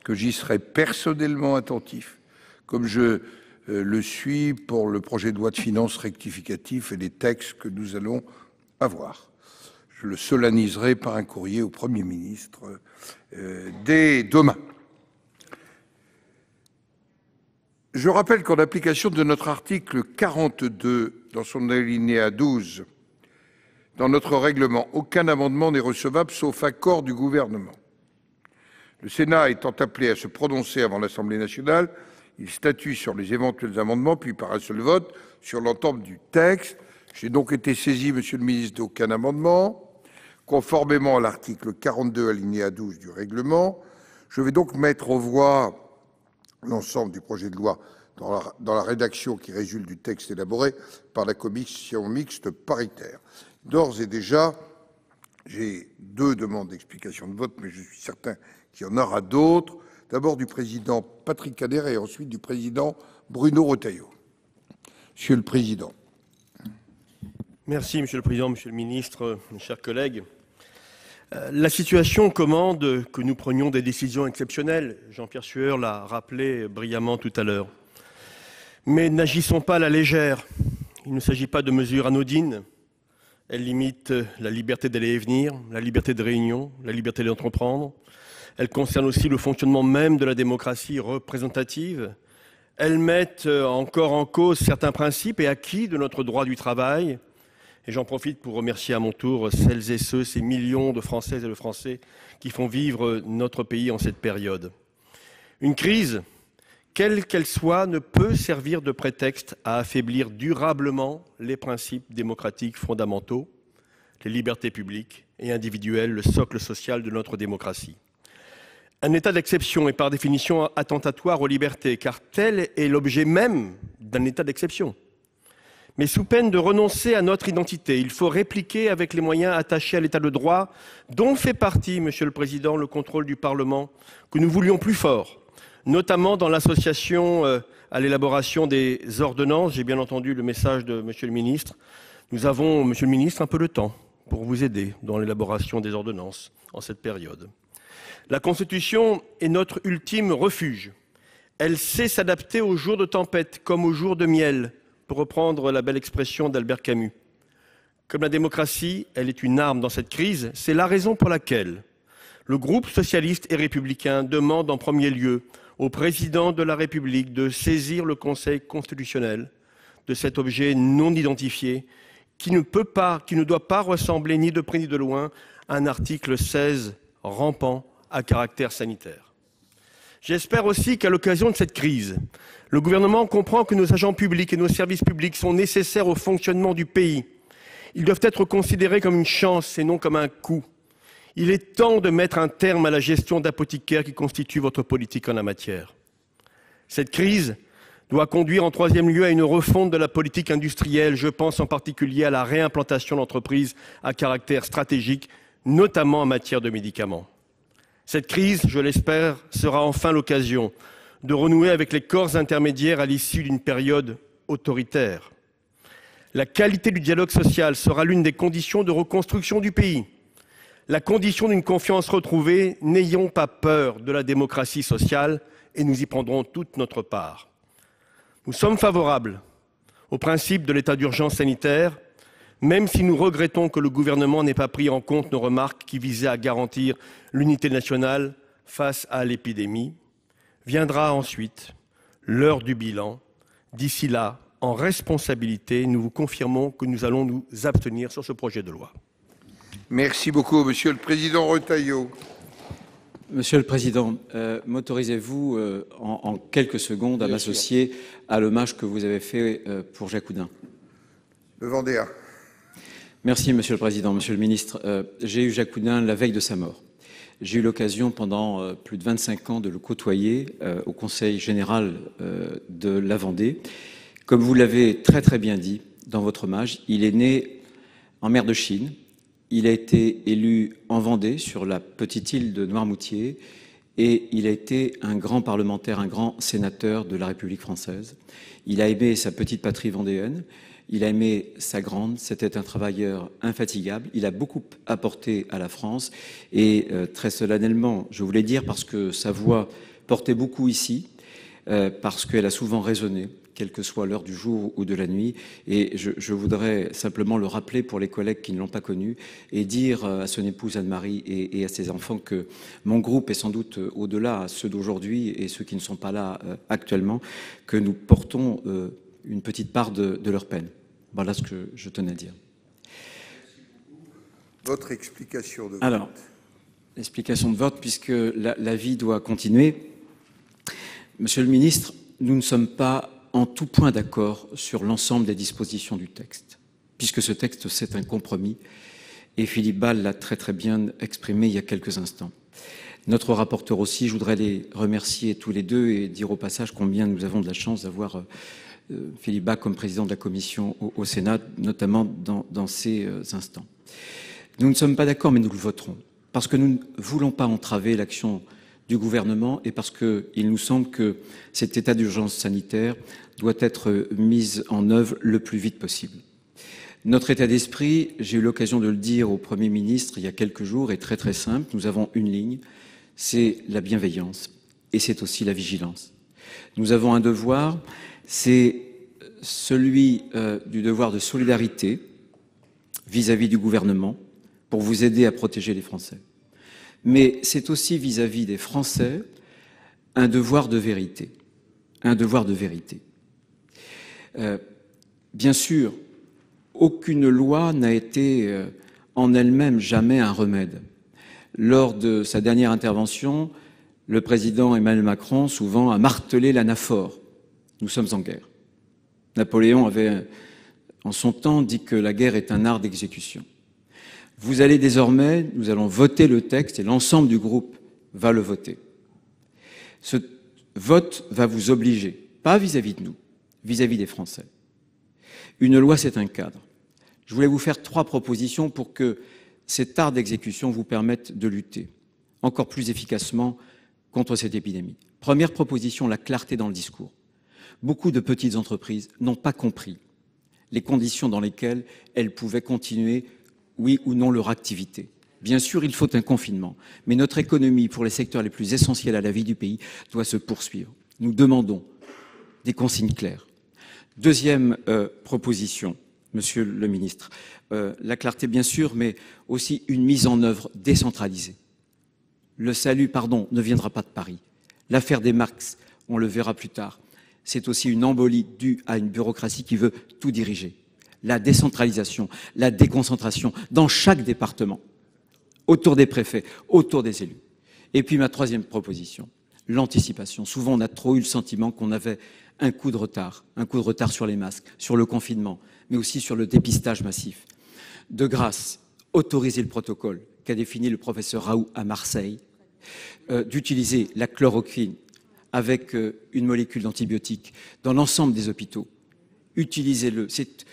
C: que j'y serai personnellement attentif, comme je le suis pour le projet de loi de finances rectificatif et les textes que nous allons avoir. Je le solenniserai par un courrier au Premier ministre dès demain. Je rappelle qu'en application de notre article 42, dans son alinéa 12, dans notre règlement, aucun amendement n'est recevable sauf accord du gouvernement. Le Sénat étant appelé à se prononcer avant l'Assemblée nationale, il statue sur les éventuels amendements, puis par un seul vote sur l'ensemble du texte. J'ai donc été saisi, Monsieur le ministre, d'aucun amendement. Conformément à l'article 42, alinéa 12 du règlement, je vais donc mettre aux voix l'ensemble du projet de loi dans la rédaction qui résulte du texte élaboré par la commission mixte paritaire. D'ores et déjà, j'ai 2 demandes d'explication de vote, mais je suis certain qu'il y en aura d'autres. D'abord du président Patrick Kanner et ensuite du président Bruno Retailleau. Monsieur le Président.
L: Merci, Monsieur le Président, Monsieur le Ministre, mes chers collègues. La situation commande que nous prenions des décisions exceptionnelles. Jean-Pierre Sueur l'a rappelé brillamment tout à l'heure. Mais n'agissons pas à la légère. Il ne s'agit pas de mesures anodines. Elles limitent la liberté d'aller et venir, la liberté de réunion, la liberté d'entreprendre. Elles concernent aussi le fonctionnement même de la démocratie représentative. Elles mettent encore en cause certains principes et acquis de notre droit du travail. Et j'en profite pour remercier à mon tour celles et ceux, ces millions de Françaises et de Français qui font vivre notre pays en cette période. Une crise, quelle qu'elle soit, ne peut servir de prétexte à affaiblir durablement les principes démocratiques fondamentaux, les libertés publiques et individuelles, le socle social de notre démocratie. Un état d'exception est par définition attentatoire aux libertés, car tel est l'objet même d'un état d'exception. Mais sous peine de renoncer à notre identité, il faut répliquer avec les moyens attachés à l'état de droit, dont fait partie, Monsieur le Président, le contrôle du Parlement, que nous voulions plus fort, notamment dans l'association à l'élaboration des ordonnances. J'ai bien entendu le message de Monsieur le Ministre. Nous avons, Monsieur le Ministre, un peu de temps pour vous aider dans l'élaboration des ordonnances en cette période. La Constitution est notre ultime refuge. Elle sait s'adapter aux jours de tempête comme aux jours de miel, pour reprendre la belle expression d'Albert Camus. Comme la démocratie, elle est une arme dans cette crise. C'est la raison pour laquelle le groupe socialiste et républicain demande en premier lieu au président de la République de saisir le Conseil constitutionnel de cet objet non identifié qui ne doit pas ressembler ni de près ni de loin à un article 16 rampant à caractère sanitaire. J'espère aussi qu'à l'occasion de cette crise, le gouvernement comprend que nos agents publics et nos services publics sont nécessaires au fonctionnement du pays. Ils doivent être considérés comme une chance et non comme un coût. Il est temps de mettre un terme à la gestion d'apothicaire qui constitue votre politique en la matière. Cette crise doit conduire en troisième lieu à une refonte de la politique industrielle. Je pense en particulier à la réimplantation d'entreprises à caractère stratégique, notamment en matière de médicaments. Cette crise, je l'espère, sera enfin l'occasion de renouer avec les corps intermédiaires à l'issue d'une période autoritaire. La qualité du dialogue social sera l'une des conditions de reconstruction du pays. La condition d'une confiance retrouvée, n'ayons pas peur de la démocratie sociale et nous y prendrons toute notre part. Nous sommes favorables au principe de l'état d'urgence sanitaire, même si nous regrettons que le gouvernement n'ait pas pris en compte nos remarques qui visaient à garantir l'unité nationale face à l'épidémie. Viendra ensuite l'heure du bilan. D'ici là, en responsabilité, nous vous confirmons que nous allons nous abstenir sur ce projet de loi.
C: Merci beaucoup, Monsieur le Président Retailleau.
M: Monsieur le Président, m'autorisez-vous en quelques secondes à m'associer à l'hommage que vous avez fait pour Jacques Oudin?
C: Le Vendéen.
M: Merci, Monsieur le Président. Monsieur le Ministre, j'ai eu Jacques Oudin la veille de sa mort. J'ai eu l'occasion pendant plus de 25 ans de le côtoyer au Conseil général de la Vendée. Comme vous l'avez très très bien dit dans votre hommage, il est né en mer de Chine. Il a été élu en Vendée, sur la petite île de Noirmoutier, et il a été un grand parlementaire, un grand sénateur de la République française. Il a aimé sa petite patrie vendéenne, il a aimé sa grande, c'était un travailleur infatigable, il a beaucoup apporté à la France, et très solennellement, je voulais dire, parce que sa voix portait beaucoup ici, parce qu'elle a souvent résonné, quelle que soit l'heure du jour ou de la nuit. Et je voudrais simplement le rappeler pour les collègues qui ne l'ont pas connu et dire à son épouse Anne-Marie et à ses enfants que mon groupe est sans doute au-delà, ceux d'aujourd'hui et ceux qui ne sont pas là actuellement, que nous portons une petite part de leur peine. Voilà ce que je tenais à dire.
C: Votre explication de vote.
M: Alors, l'explication de vote, puisque la vie doit continuer. Monsieur le ministre, nous ne sommes pas en tout point d'accord sur l'ensemble des dispositions du texte, puisque ce texte, c'est un compromis, et Philippe Ball l'a très très bien exprimé il y a quelques instants. Notre rapporteur aussi, je voudrais les remercier tous les deux et dire au passage combien nous avons de la chance d'avoir Philippe Ball comme président de la Commission au Sénat, notamment dans ces instants. Nous ne sommes pas d'accord, mais nous le voterons, parce que nous ne voulons pas entraver l'action du gouvernement et parce qu'il nous semble que cet état d'urgence sanitaire doit être mis en œuvre le plus vite possible. Notre état d'esprit, j'ai eu l'occasion de le dire au Premier ministre il y a quelques jours, est très très simple. Nous avons une ligne, c'est la bienveillance et c'est aussi la vigilance. Nous avons un devoir, c'est celui du devoir de solidarité vis-à-vis du gouvernement pour vous aider à protéger les Français. Mais c'est aussi vis-à-vis des Français un devoir de vérité. Un devoir de vérité. Bien sûr, aucune loi n'a été en elle-même jamais un remède. Lors de sa dernière intervention, le président Emmanuel Macron souvent a martelé l'anaphore. Nous sommes en guerre. Napoléon avait, en son temps, dit que la guerre est un art d'exécution. Vous allez désormais, nous allons voter le texte et l'ensemble du groupe va le voter. Ce vote va vous obliger, pas vis-à-vis de nous, vis-à-vis des Français. Une loi, c'est un cadre. Je voulais vous faire 3 propositions pour que cet art d'exécution vous permette de lutter encore plus efficacement contre cette épidémie. Première proposition, la clarté dans le discours. Beaucoup de petites entreprises n'ont pas compris les conditions dans lesquelles elles pouvaient continuer oui ou non leur activité. Bien sûr, il faut un confinement, mais notre économie, pour les secteurs les plus essentiels à la vie du pays, doit se poursuivre. Nous demandons des consignes claires. Deuxième proposition, Monsieur le Ministre, la clarté bien sûr, mais aussi une mise en œuvre décentralisée. Le salut, ne viendra pas de Paris. L'affaire des Marx, on le verra plus tard, c'est aussi une embolie due à une bureaucratie qui veut tout diriger. La décentralisation, la déconcentration dans chaque département, autour des préfets, autour des élus. Et puis ma troisième proposition, l'anticipation. Souvent, on a trop eu le sentiment qu'on avait un coup de retard sur les masques, sur le confinement, mais aussi sur le dépistage massif. De grâce, autoriser le protocole qu'a défini le professeur Raoult à Marseille, d'utiliser la chloroquine avec une molécule d'antibiotique dans l'ensemble des hôpitaux. Utilisez-le. C'est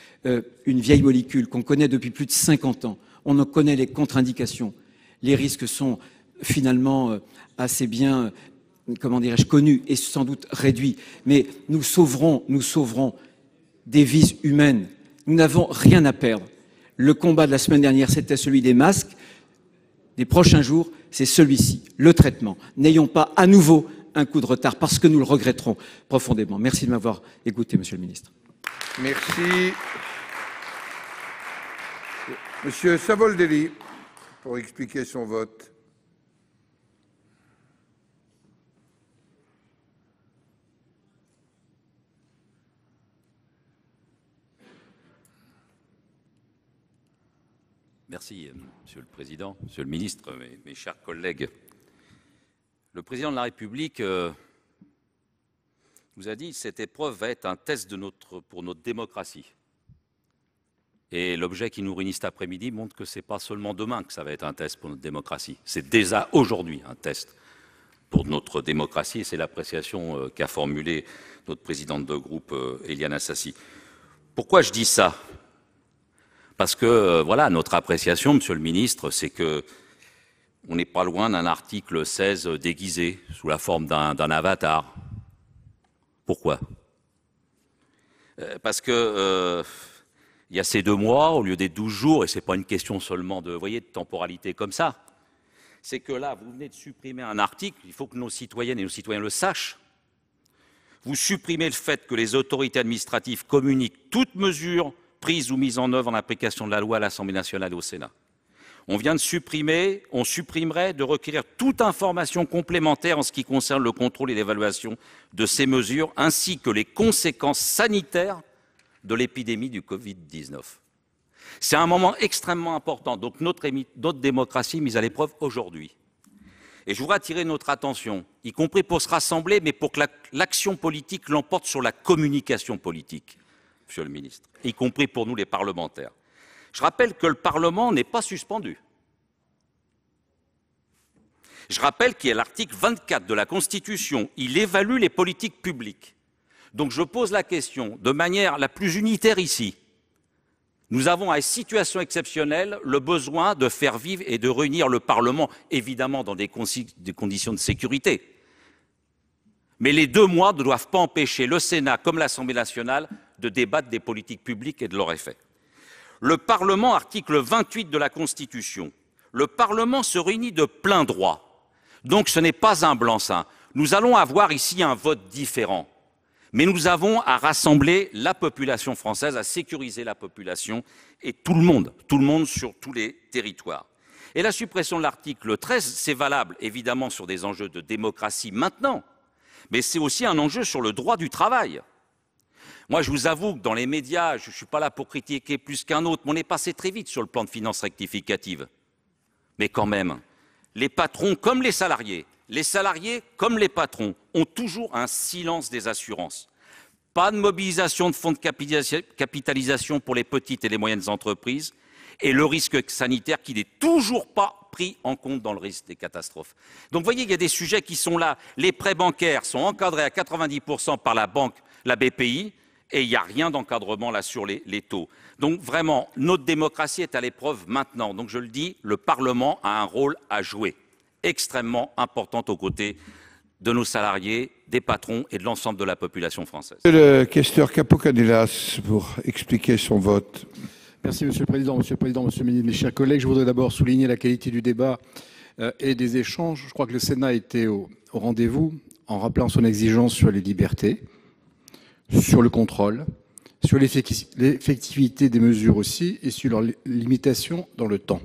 M: une vieille molécule qu'on connaît depuis plus de 50 ans. On en connaît les contre-indications. Les risques sont finalement assez bien, comment dirais-je, connus et sans doute réduits. Mais nous sauverons des vies humaines. Nous n'avons rien à perdre. Le combat de la semaine dernière, c'était celui des masques. Les prochains jours, c'est celui-ci, le traitement. N'ayons pas à nouveau un coup de retard parce que nous le regretterons profondément. Merci de m'avoir écouté, Monsieur le Ministre.
C: Merci. Monsieur Savoldelli, pour expliquer son vote.
N: Merci, Monsieur le Président, Monsieur le Ministre, mes chers collègues. Le Président de la République nous a dit que cette épreuve va être un test pour notre démocratie. Et l'objet qui nous réunit cet après-midi montre que ce n'est pas seulement demain que ça va être un test pour notre démocratie. C'est déjà aujourd'hui un test pour notre démocratie. Et c'est l'appréciation qu'a formulée notre présidente de groupe, Éliane Assassi. Pourquoi je dis ça ? Parce que, voilà, notre appréciation, Monsieur le Ministre, c'est que on n'est pas loin d'un article 16 déguisé, sous la forme d'un avatar. Pourquoi ? Parce que il y a ces 2 mois, au lieu des 12 jours, et ce n'est pas une question seulement de temporalité comme ça, c'est que là, vous venez de supprimer un article, il faut que nos citoyennes et nos citoyens le sachent. Vous supprimez le fait que les autorités administratives communiquent toutes mesures prises ou mises en œuvre en application de la loi à l'Assemblée nationale et au Sénat. On vient de supprimer, on supprimerait de requérir toute information complémentaire en ce qui concerne le contrôle et l'évaluation de ces mesures, ainsi que les conséquences sanitaires de l'épidémie du Covid-19. C'est un moment extrêmement important, donc notre démocratie mise à l'épreuve aujourd'hui. Et je voudrais attirer notre attention, y compris pour se rassembler, mais pour que l'action politique l'emporte sur la communication politique, Monsieur le Ministre, y compris pour nous les parlementaires. Je rappelle que le Parlement n'est pas suspendu. Je rappelle qu'il y a l'article 24 de la Constitution. Il évalue les politiques publiques. Donc je pose la question de manière la plus unitaire ici. Nous avons à situation exceptionnelle le besoin de faire vivre et de réunir le Parlement, évidemment dans des conditions de sécurité. Mais les 2 mois ne doivent pas empêcher le Sénat comme l'Assemblée nationale de débattre des politiques publiques et de leurs effets. Le Parlement, article 28 de la Constitution, le Parlement se réunit de plein droit. Donc ce n'est pas un blanc-seing. Nous allons avoir ici un vote différent. Mais nous avons à rassembler la population française, à sécuriser la population et tout le monde sur tous les territoires. Et la suppression de l'article 13, c'est valable évidemment sur des enjeux de démocratie maintenant, mais c'est aussi un enjeu sur le droit du travail. Moi, je vous avoue que dans les médias, je ne suis pas là pour critiquer plus qu'un autre, mais on est passé très vite sur le plan de finances rectificatives. Mais quand même, les patrons comme les salariés comme les patrons ont toujours un silence des assurances. Pas de mobilisation de fonds de capitalisation pour les petites et les moyennes entreprises et le risque sanitaire qui n'est toujours pas pris en compte dans le risque des catastrophes. Donc vous voyez, il y a des sujets qui sont là. Les prêts bancaires sont encadrés à 90% par la banque, la BPI, et il n'y a rien d'encadrement là sur les taux. Donc vraiment, notre démocratie est à l'épreuve maintenant. Donc je le dis, le Parlement a un rôle à jouer, extrêmement important aux côtés de nos salariés, des patrons et de l'ensemble de la population française.
C: Le questeur Capo-Canellas pour expliquer son vote.
O: Merci Monsieur le Président, Monsieur le Ministre, mes chers collègues. Je voudrais d'abord souligner la qualité du débat et des échanges. Je crois que le Sénat a été au rendez-vous en rappelant son exigence sur les libertés, sur le contrôle, sur l'effectivité des mesures aussi et sur leur limitation dans le temps.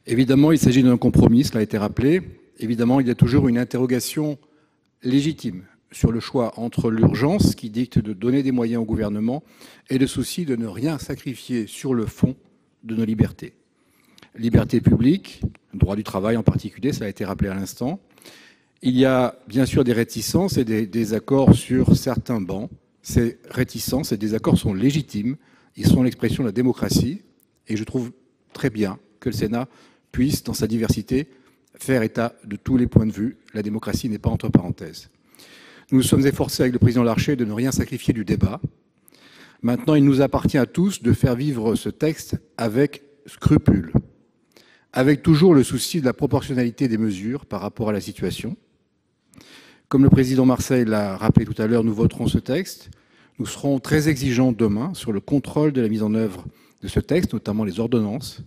O: Évidemment, il s'agit d'un compromis, cela a été rappelé. Évidemment, il y a toujours une interrogation légitime sur le choix entre l'urgence qui dicte de donner des moyens au gouvernement et le souci de ne rien sacrifier sur le fond de nos libertés. Liberté publique, droit du travail en particulier, ça a été rappelé à l'instant. Il y a bien sûr des réticences et des désaccords sur certains bancs. Ces réticences et désaccords sont légitimes, ils sont l'expression de la démocratie et je trouve très bien que le Sénat puisse, dans sa diversité, faire état de tous les points de vue. La démocratie n'est pas entre parenthèses. Nous nous sommes efforcés avec le président Larcher de ne rien sacrifier du débat. Maintenant, il nous appartient à tous de faire vivre ce texte avec scrupule, avec toujours le souci de la proportionnalité des mesures par rapport à la situation. Comme le président Marseille l'a rappelé tout à l'heure, nous voterons ce texte. Nous serons très exigeants demain sur le contrôle de la mise en œuvre de ce texte, notamment les ordonnances,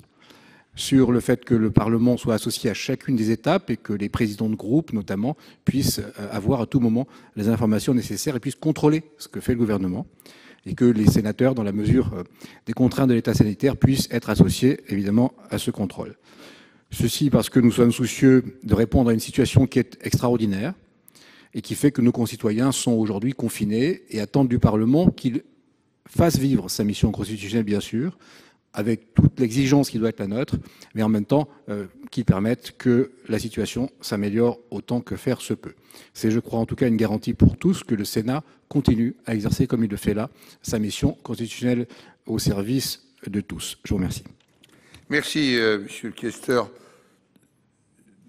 O: sur le fait que le Parlement soit associé à chacune des étapes et que les présidents de groupe, notamment, puissent avoir à tout moment les informations nécessaires et puissent contrôler ce que fait le gouvernement, et que les sénateurs, dans la mesure des contraintes de l'état sanitaire, puissent être associés, évidemment, à ce contrôle. Ceci parce que nous sommes soucieux de répondre à une situation qui est extraordinaire et qui fait que nos concitoyens sont aujourd'hui confinés et attendent du Parlement qu'il fasse vivre sa mission constitutionnelle, bien sûr, avec toute l'exigence qui doit être la nôtre, mais en même temps qui permettent que la situation s'améliore autant que faire se peut. C'est, je crois, en tout cas une garantie pour tous que le Sénat continue à exercer, comme il le fait là, sa mission constitutionnelle au service de tous. Je vous remercie.
C: Merci, Monsieur le questeur.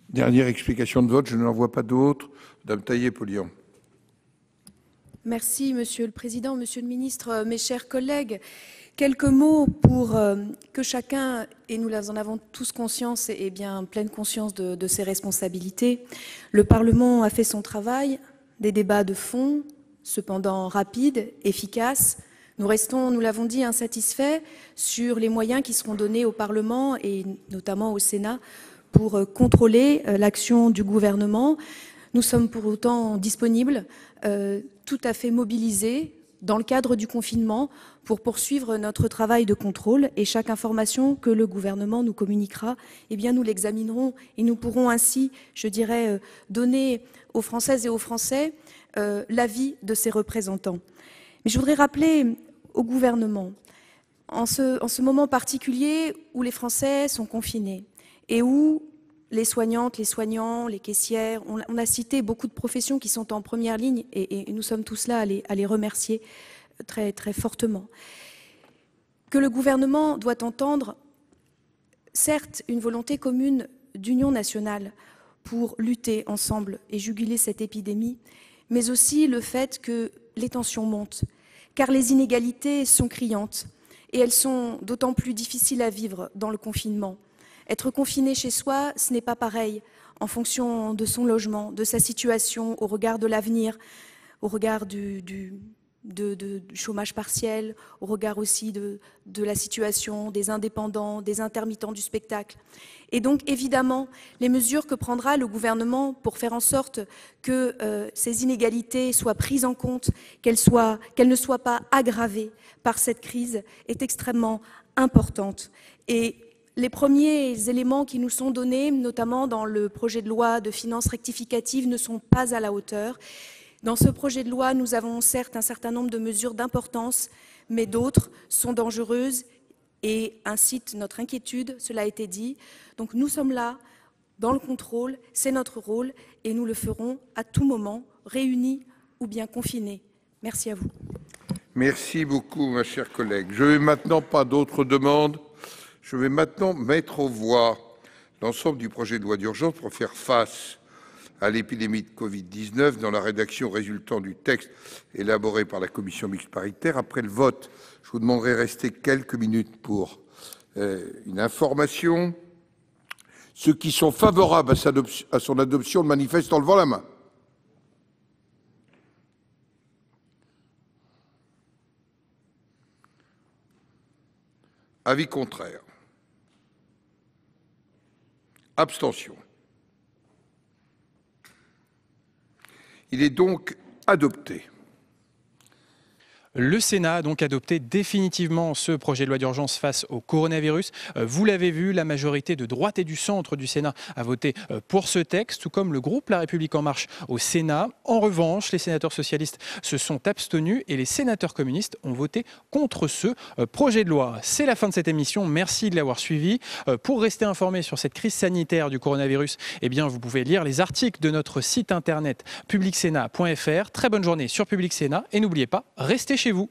C: Dernière explication de vote, je n'en vois pas d'autres. Madame Taillé-Polian.
P: Merci, Monsieur le Président, Monsieur le Ministre, mes chers collègues. Quelques mots pour que chacun, et nous en avons tous conscience, ait bien pleine conscience de ses responsabilités. Le Parlement a fait son travail, des débats de fond, cependant rapides, efficaces. Nous restons, nous l'avons dit, insatisfaits sur les moyens qui seront donnés au Parlement et notamment au Sénat pour contrôler l'action du gouvernement. Nous sommes pour autant disponibles, tout à fait mobilisés dans le cadre du confinement pour poursuivre notre travail de contrôle, et chaque information que le gouvernement nous communiquera, eh bien nous l'examinerons et nous pourrons ainsi, je dirais, donner aux Françaises et aux Français l'avis de ses représentants. Mais je voudrais rappeler au gouvernement, en ce moment particulier où les Français sont confinés et où les soignantes, les soignants, les caissières, on a cité beaucoup de professions qui sont en première ligne et nous sommes tous là à les remercier très, très fortement. Que le gouvernement doit entendre, certes, une volonté commune d'union nationale pour lutter ensemble et juguler cette épidémie, mais aussi le fait que les tensions montent, car les inégalités sont criantes et elles sont d'autant plus difficiles à vivre dans le confinement. Être confiné chez soi, ce n'est pas pareil en fonction de son logement, de sa situation, au regard de l'avenir, au regard du chômage partiel, au regard aussi de la situation des indépendants, des intermittents du spectacle. Et donc, évidemment, les mesures que prendra le gouvernement pour faire en sorte que ces inégalités soient prises en compte, qu'elles ne soient pas aggravées par cette crise, est extrêmement importante. Et les premiers éléments qui nous sont donnés, notamment dans le projet de loi de finances rectificative, ne sont pas à la hauteur. Dans ce projet de loi, nous avons certes un certain nombre de mesures d'importance, mais d'autres sont dangereuses et incitent notre inquiétude, cela a été dit. Donc nous sommes là, dans le contrôle, c'est notre rôle, et nous le ferons à tout moment, réunis ou bien confinés. Merci à vous.
C: Merci beaucoup, ma chère collègue. Je vais maintenant, pas d'autres demandes, je vais maintenant mettre aux voix l'ensemble du projet de loi d'urgence pour faire face à l'épidémie de Covid-19 dans la rédaction résultant du texte élaboré par la commission mixte paritaire. Après le vote, je vous demanderai de rester quelques minutes pour une information. Ceux qui sont favorables à son adoption le manifestent en levant la main. Avis contraire. Abstention. Il est donc adopté.
A: Le Sénat a donc adopté définitivement ce projet de loi d'urgence face au coronavirus. Vous l'avez vu, la majorité de droite et du centre du Sénat a voté pour ce texte, tout comme le groupe La République En Marche au Sénat. En revanche, les sénateurs socialistes se sont abstenus et les sénateurs communistes ont voté contre ce projet de loi. C'est la fin de cette émission. Merci de l'avoir suivi. Pour rester informé sur cette crise sanitaire du coronavirus, eh bien, vous pouvez lire les articles de notre site internet publicsénat.fr. Très bonne journée sur Public Sénat et n'oubliez pas, restez chez vous.